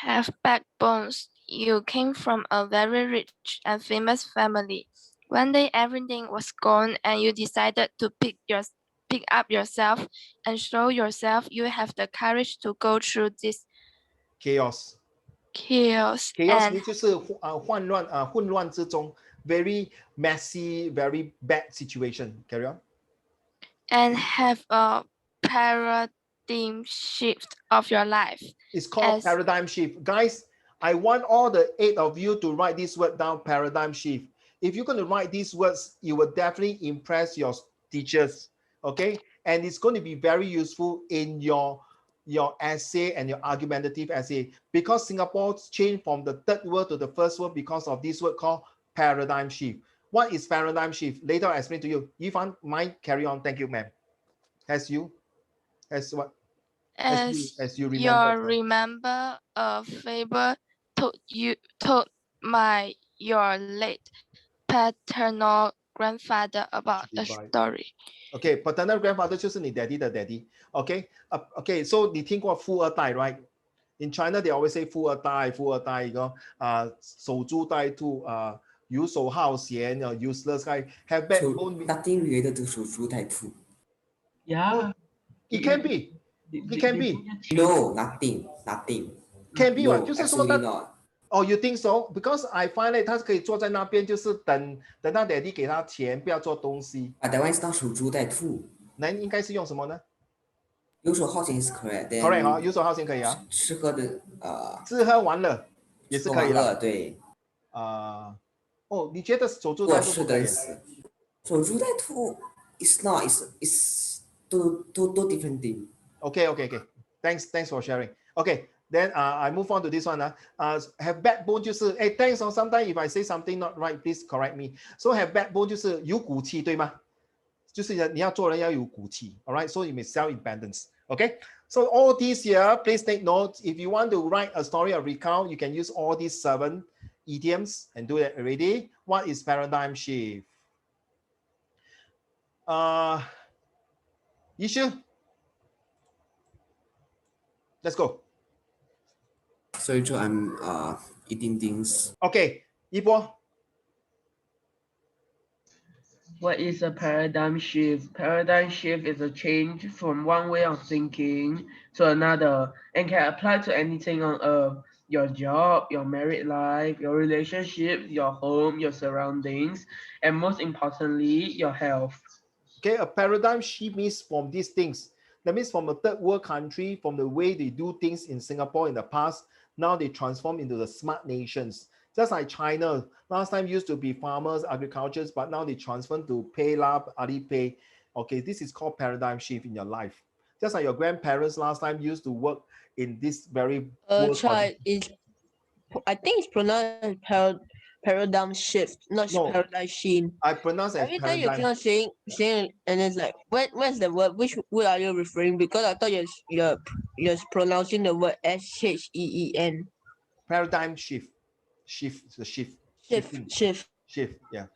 Have backbones. You came from a very rich and famous family. One day everything was gone and you decided to pick up yourself and show yourself you have the courage to go through this chaos. Chaos 就是混乱之中 very messy, very bad situation. Carry on. And have a paradigm shift of your life. It's called paradigm shift. Guys, I want all the 8 of you to write this word down, paradigm shift. If you're going to write these words, you will definitely impress your teachers, okay? And it's going to be very useful in your essay and your argumentative essay, because Singapore changed from the third word to the first word because of this word called paradigm shift. What is paradigm shift? Later I'll explain to you. Ifan, might carry on. Thank you, ma'am. As you what? As you remember a fable told your late paternal grandfather about a story. Okay, paternal grandfather 就是你 daddy 的 daddy. Okay, okay. So 你听过富二代 right? In China they always say 富二代 you know, 守株待兔 游手好闲 useless guy, have backbone. Nothing related to 守株待兔. Yeah. It can be. It can be. No, nothing. Can be what? No, absolutely not. Oh, you think so? Because I find that 他可以坐在那边，就是等他 daddy 给他钱，不要做东西。But that one is not 守株待兔。那应该是用什么呢？游手好闲 is correct. Correct 哈，游手好闲可以啊。吃喝的吃喝玩乐也是可以的。对。哦，你觉得守株待兔不可以？守株待兔 is not. It's two different things. Okay. Thanks for sharing. Okay. Then I move on to this one. Have backbone 就是 thanks. Sometimes if I say something not right, please correct me. So have backbone 就是有骨气，对吗？就是你要做人要有骨气。All right. So you may self-independence. Okay. So all these here, please take note. If you want to write a story or recount, you can use all these 7 idioms and do it already. What is paradigm shift? Yishu, let's go. Sorry, Joe, I'm eating things. Okay, Yibo. What is a paradigm shift? Paradigm shift is a change from one way of thinking to another and can apply to anything on earth. Your job, your married life, your relationships, your home, your surroundings, and most importantly, your health. Okay, a paradigm shift means from these things. That means from a third world country, from the way they do things in Singapore in the past, now they transform into the smart nations. Just like China, last time used to be farmers, agricultures, but now they transform to PayLab, Alipay. Okay, this is called paradigm shift in your life. Just like your grandparents last time used to work in this very I think it's pronounced paradigm shift, not paradigm shift. I pronounce it as every time you keep on saying, and it's like, where's the word? Which word are you referring? Because I thought you're pronouncing the word SHEEN. Paradigm shift. Shift. Yeah.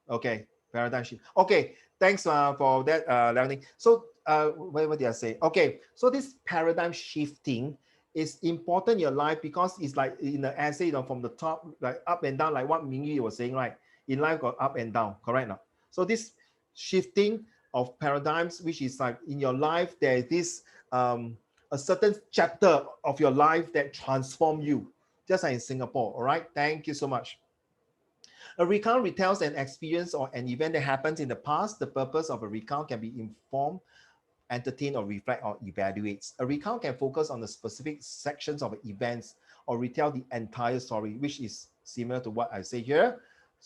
Okay. Paradigm shift. Okay. Thanks for that learning. So what did I say? Okay. So this paradigm shifting is important in your life because it's like in the essay, from the top, like up and down, like what Mingyu was saying, right? In life got up and down, correct now? So this shifting of paradigms, which is like in your life, there is this a certain chapter of your life that transform you, just like in Singapore. All right, thank you so much. A recount retells an experience or an event that happens in the past. The purpose of a recount can be informed, entertain, or reflect or evaluates. A recount can focus on the specific sections of events or retell the entire story, which is similar to what I say here.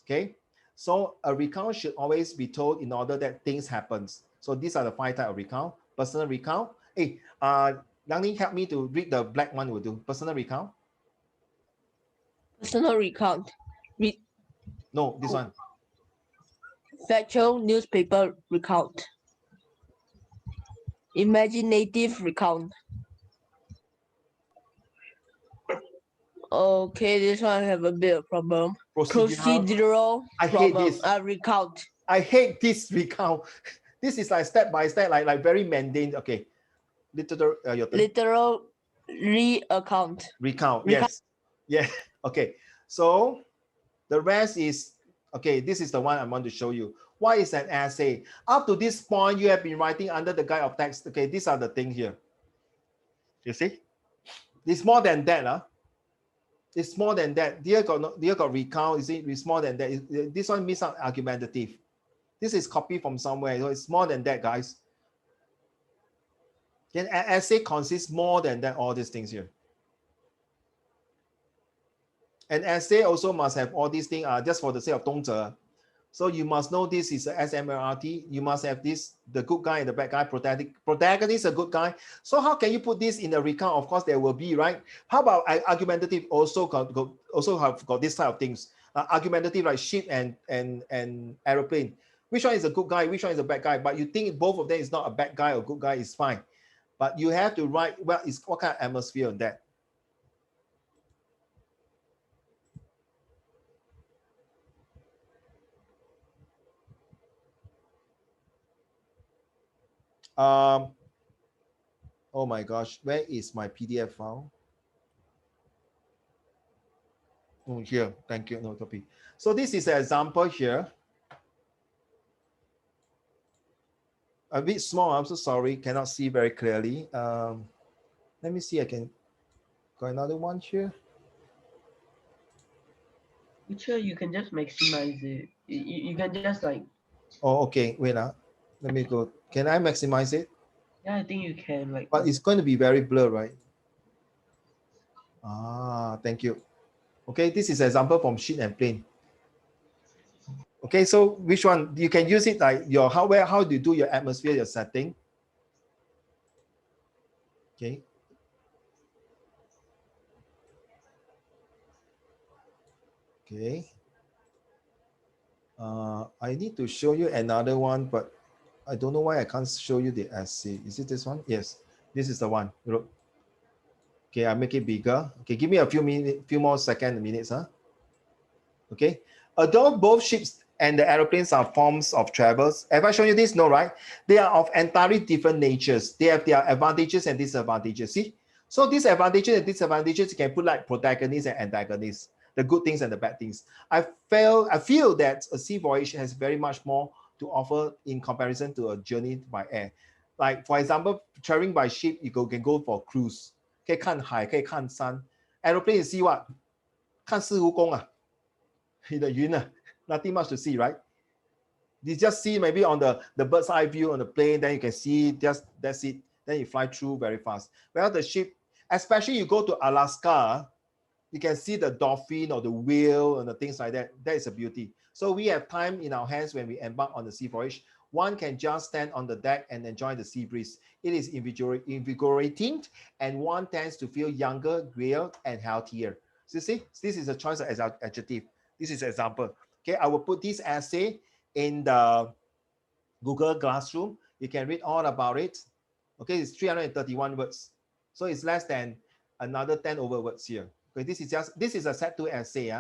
Okay, so a recount should always be told in order that things happens. So these are the 5 types of recount. Personal recount. Hey, Yang help me to read the black one. Will do. Personal recount. Personal recount. No, this one. Factual newspaper recount. Imaginative recount. Okay, this one I have a bit of problem. Procedural I problem. hate this. Recount. I hate this recount. This is like step by step, like very mundane. Okay. Literal recount. Recount. Yes. Yeah. Okay. So the rest is okay. This is the one I want to show you. What is an essay? Up to this point, you have been writing under the guide of text. Okay, these are the things here. You see, it's more than that, huh? It's more than that. Dear got recount. You see, it's more than that. This one miss out argumentative. This is copied from somewhere. So it's more than that, guys. Then an essay consists more than that. All these things here. And essay also must have all these things just for the sake of 东哲. So you must know this is a SMLRT. You must have this, the good guy and the bad guy, protagonist, a good guy. So how can you put this in the recount? Of course, there will be, right? How about argumentative also have got this type of things? Argumentative like ship and aeroplane. Which one is a good guy? Which one is a bad guy? But you think both of them is not a bad guy or good guy is fine. But you have to write, well, is what kind of atmosphere on that? Oh my gosh, where is my PDF file? Oh, here, thank you, no copy. So this is an example here. A bit small, I'm so sorry, cannot see very clearly. Let me see, I can got another one here. Teacher, you can just maximize it. You can just like. Oh, okay, wait, let me go. Can I maximize it? Yeah, I think you can. Like. But it's going to be very blurred, right? Thank you. Okay, this is an example from sheet and plane. Okay, so which one? You can use it like your hardware, how do you do your atmosphere, your setting. Okay. Okay. I need to show you another one, but I don't know why I can't show you the essay. Is it this one? Yes, this is the one. Okay, I make it bigger. Okay, give me a few more minutes. Okay. Although both ships and the aeroplanes are forms of travels, have I shown you this? No, right? They are of entirely different natures. They have their advantages and disadvantages. See? So these advantages and disadvantages, you can put like protagonists and antagonists, the good things and the bad things. I feel that a sea voyage has very much more to offer in comparison to a journey by air. Like for example, traveling by ship, you can go for cruise. 可以看海，可以看山。Aeroplane, you see what? 看四湖宫啊。the云, nothing much to see, right? You just see maybe on the bird's eye view on the plane, then you can see just that's it. Then you fly through very fast. Well, the ship, especially you go to Alaska, you can see the dolphin or the whale and the things like that. That is a beauty. So we have time in our hands when we embark on the sea voyage. One can just stand on the deck and enjoy the sea breeze. It is invigorating, and one tends to feel younger, grayer, and healthier. So you see, this is a choice of adjective. This is an example. Okay, I will put this essay in the Google Classroom. You can read all about it. Okay, it's 331 words. So it's less than another 10 over words here. Okay, this is a set 2 essay.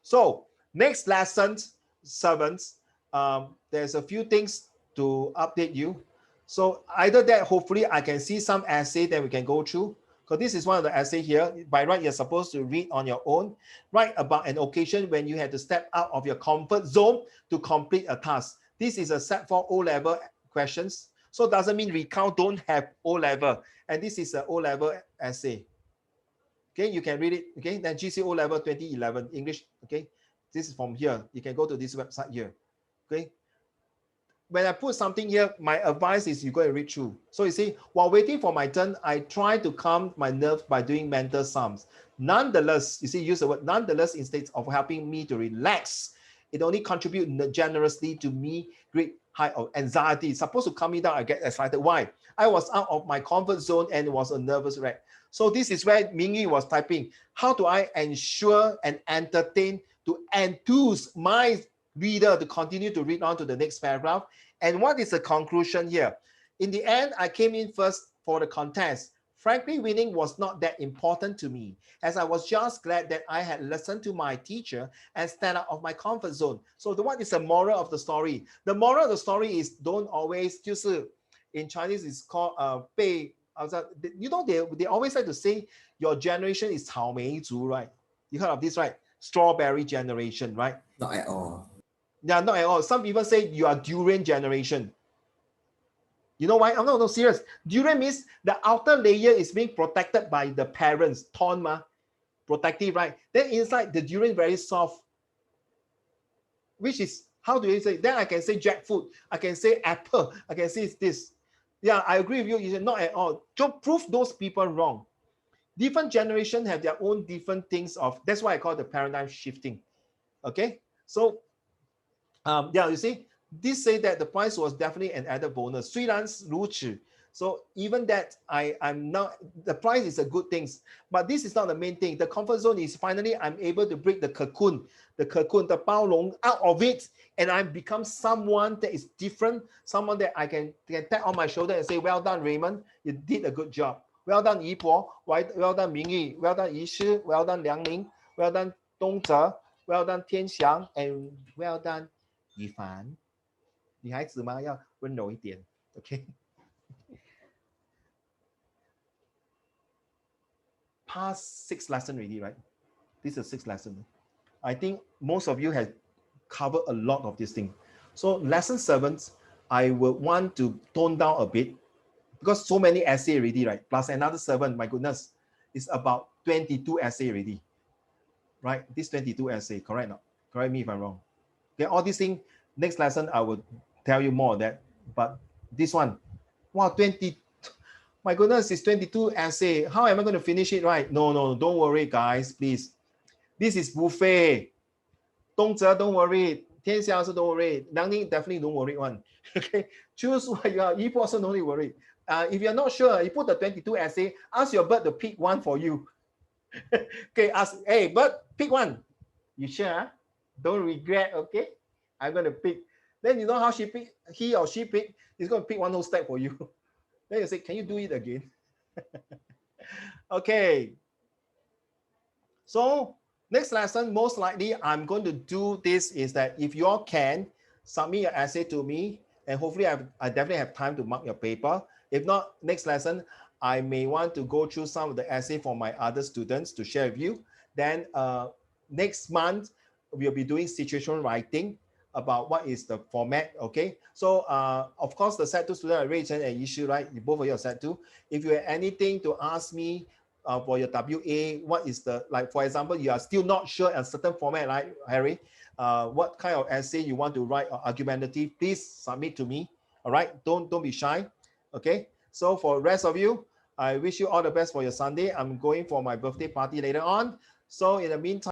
So next lesson 7, there's a few things to update you. So either that, hopefully I can see some essay that we can go through. Because this is one of the essay here. By right, you're supposed to read on your own. Write about an occasion when you had to step out of your comfort zone to complete a task. This is a set for O-level questions. So it doesn't mean recount don't have O-level. And this is an O-level essay. Okay, you can read it. Okay, then GC O-level 2011 English. Okay, this is from here. You can go to this website here. Okay. When I put something here, my advice is you go and read through. So you see, while waiting for my turn, I try to calm my nerves by doing mental sums. Nonetheless, you see, use the word nonetheless instead of helping me to relax. It only contributes generously to me great height of anxiety. It's supposed to calm me down, I get excited. Why? I was out of my comfort zone and it was a nervous wreck. So this is where Mingyi was typing. How do I ensure and entertain to enthuse my reader to continue to read on to the next paragraph? And what is the conclusion here? In the end, I came in first for the contest. Frankly, winning was not that important to me, as I was just glad that I had listened to my teacher and stand out of my comfort zone. So what is the moral of the story? The moral of the story is don't always, 就是 in Chinese it's called 被 you know, they always like to say your generation is 草莓族, right? You heard of this, right? Strawberry generation, right? Not at all. Yeah, not at all. Some people say you are durian generation. You know why? Oh, no, serious. Durian means the outer layer is being protected by the parents. Tonma, protective, right? Then inside the durian very soft. Which is, how do you say? Then I can say jackfruit. I can say apple. I can say this. Yeah, I agree with you. It's not at all. Don't prove those people wrong. different generation have their own different things of, that's why I call the paradigm shifting. Okay, so yeah, you see, this say that the price was definitely an added bonus. 虽然如此, so even that I'm not, the price is a good thing, but this is not the main thing. The comfort zone is finally I'm able to break the cocoon, the 包笼 out of it, and I become someone that is different, someone that I can tap on my shoulder and say, well done, Raymond, you did a good job. Well done, 姨婆, well done, 明玉, well done, 医师, well done, 梁宁, well done, 东哲, well done, 天祥, and well done, 一凡。女孩子嘛，要温柔一点 ，OK。Past 6 lesson already, right? This is 6 lesson. I think most of you have covered a lot of this thing. So lesson 7, I would want to tone down a bit because so many essay already, right? Plus another 7, my goodness, it's about 22 essay already, right? This 22 essay, correct? Not? Correct me if I'm wrong. Okay, all these things, next lesson I will tell you more of that. But this one, wow, 20. My goodness, it's 22 essay. How am I going to finish it right? No, don't worry, guys, please. This is buffet. Dongzhe, don't worry. Tianxia also don't worry. Liangning definitely don't worry one. Okay, choose what you are. Yipo also don't worry. If you're not sure, you put the 22 essay. Ask your bird to pick one for you. Okay, ask, hey, bird, pick one. You sure? Huh? Don't regret. Okay, I'm going to pick. Then you know how she pick. He or she pick. He's going to pick one whole stack for you. Then you say, can you do it again? Okay. So next lesson, most likely I'm going to do this is that if you all can, submit your essay to me, and hopefully I definitely have time to mark your paper. If not, next lesson, I may want to go through some of the essay for my other students to share with you. Then next month, we'll be doing situational writing about what is the format, okay? So of course, the set 2 student, Ray Chen and Yishu, right? You both of you are set 2. If you have anything to ask me for your WA, what is the, like for example, you are still not sure a certain format, right, Harry? What kind of essay you want to write or argumentative, please submit to me, all right? Don't be shy, okay? So for the rest of you, I wish you all the best for your Sunday. I'm going for my birthday party later on. So in the meantime,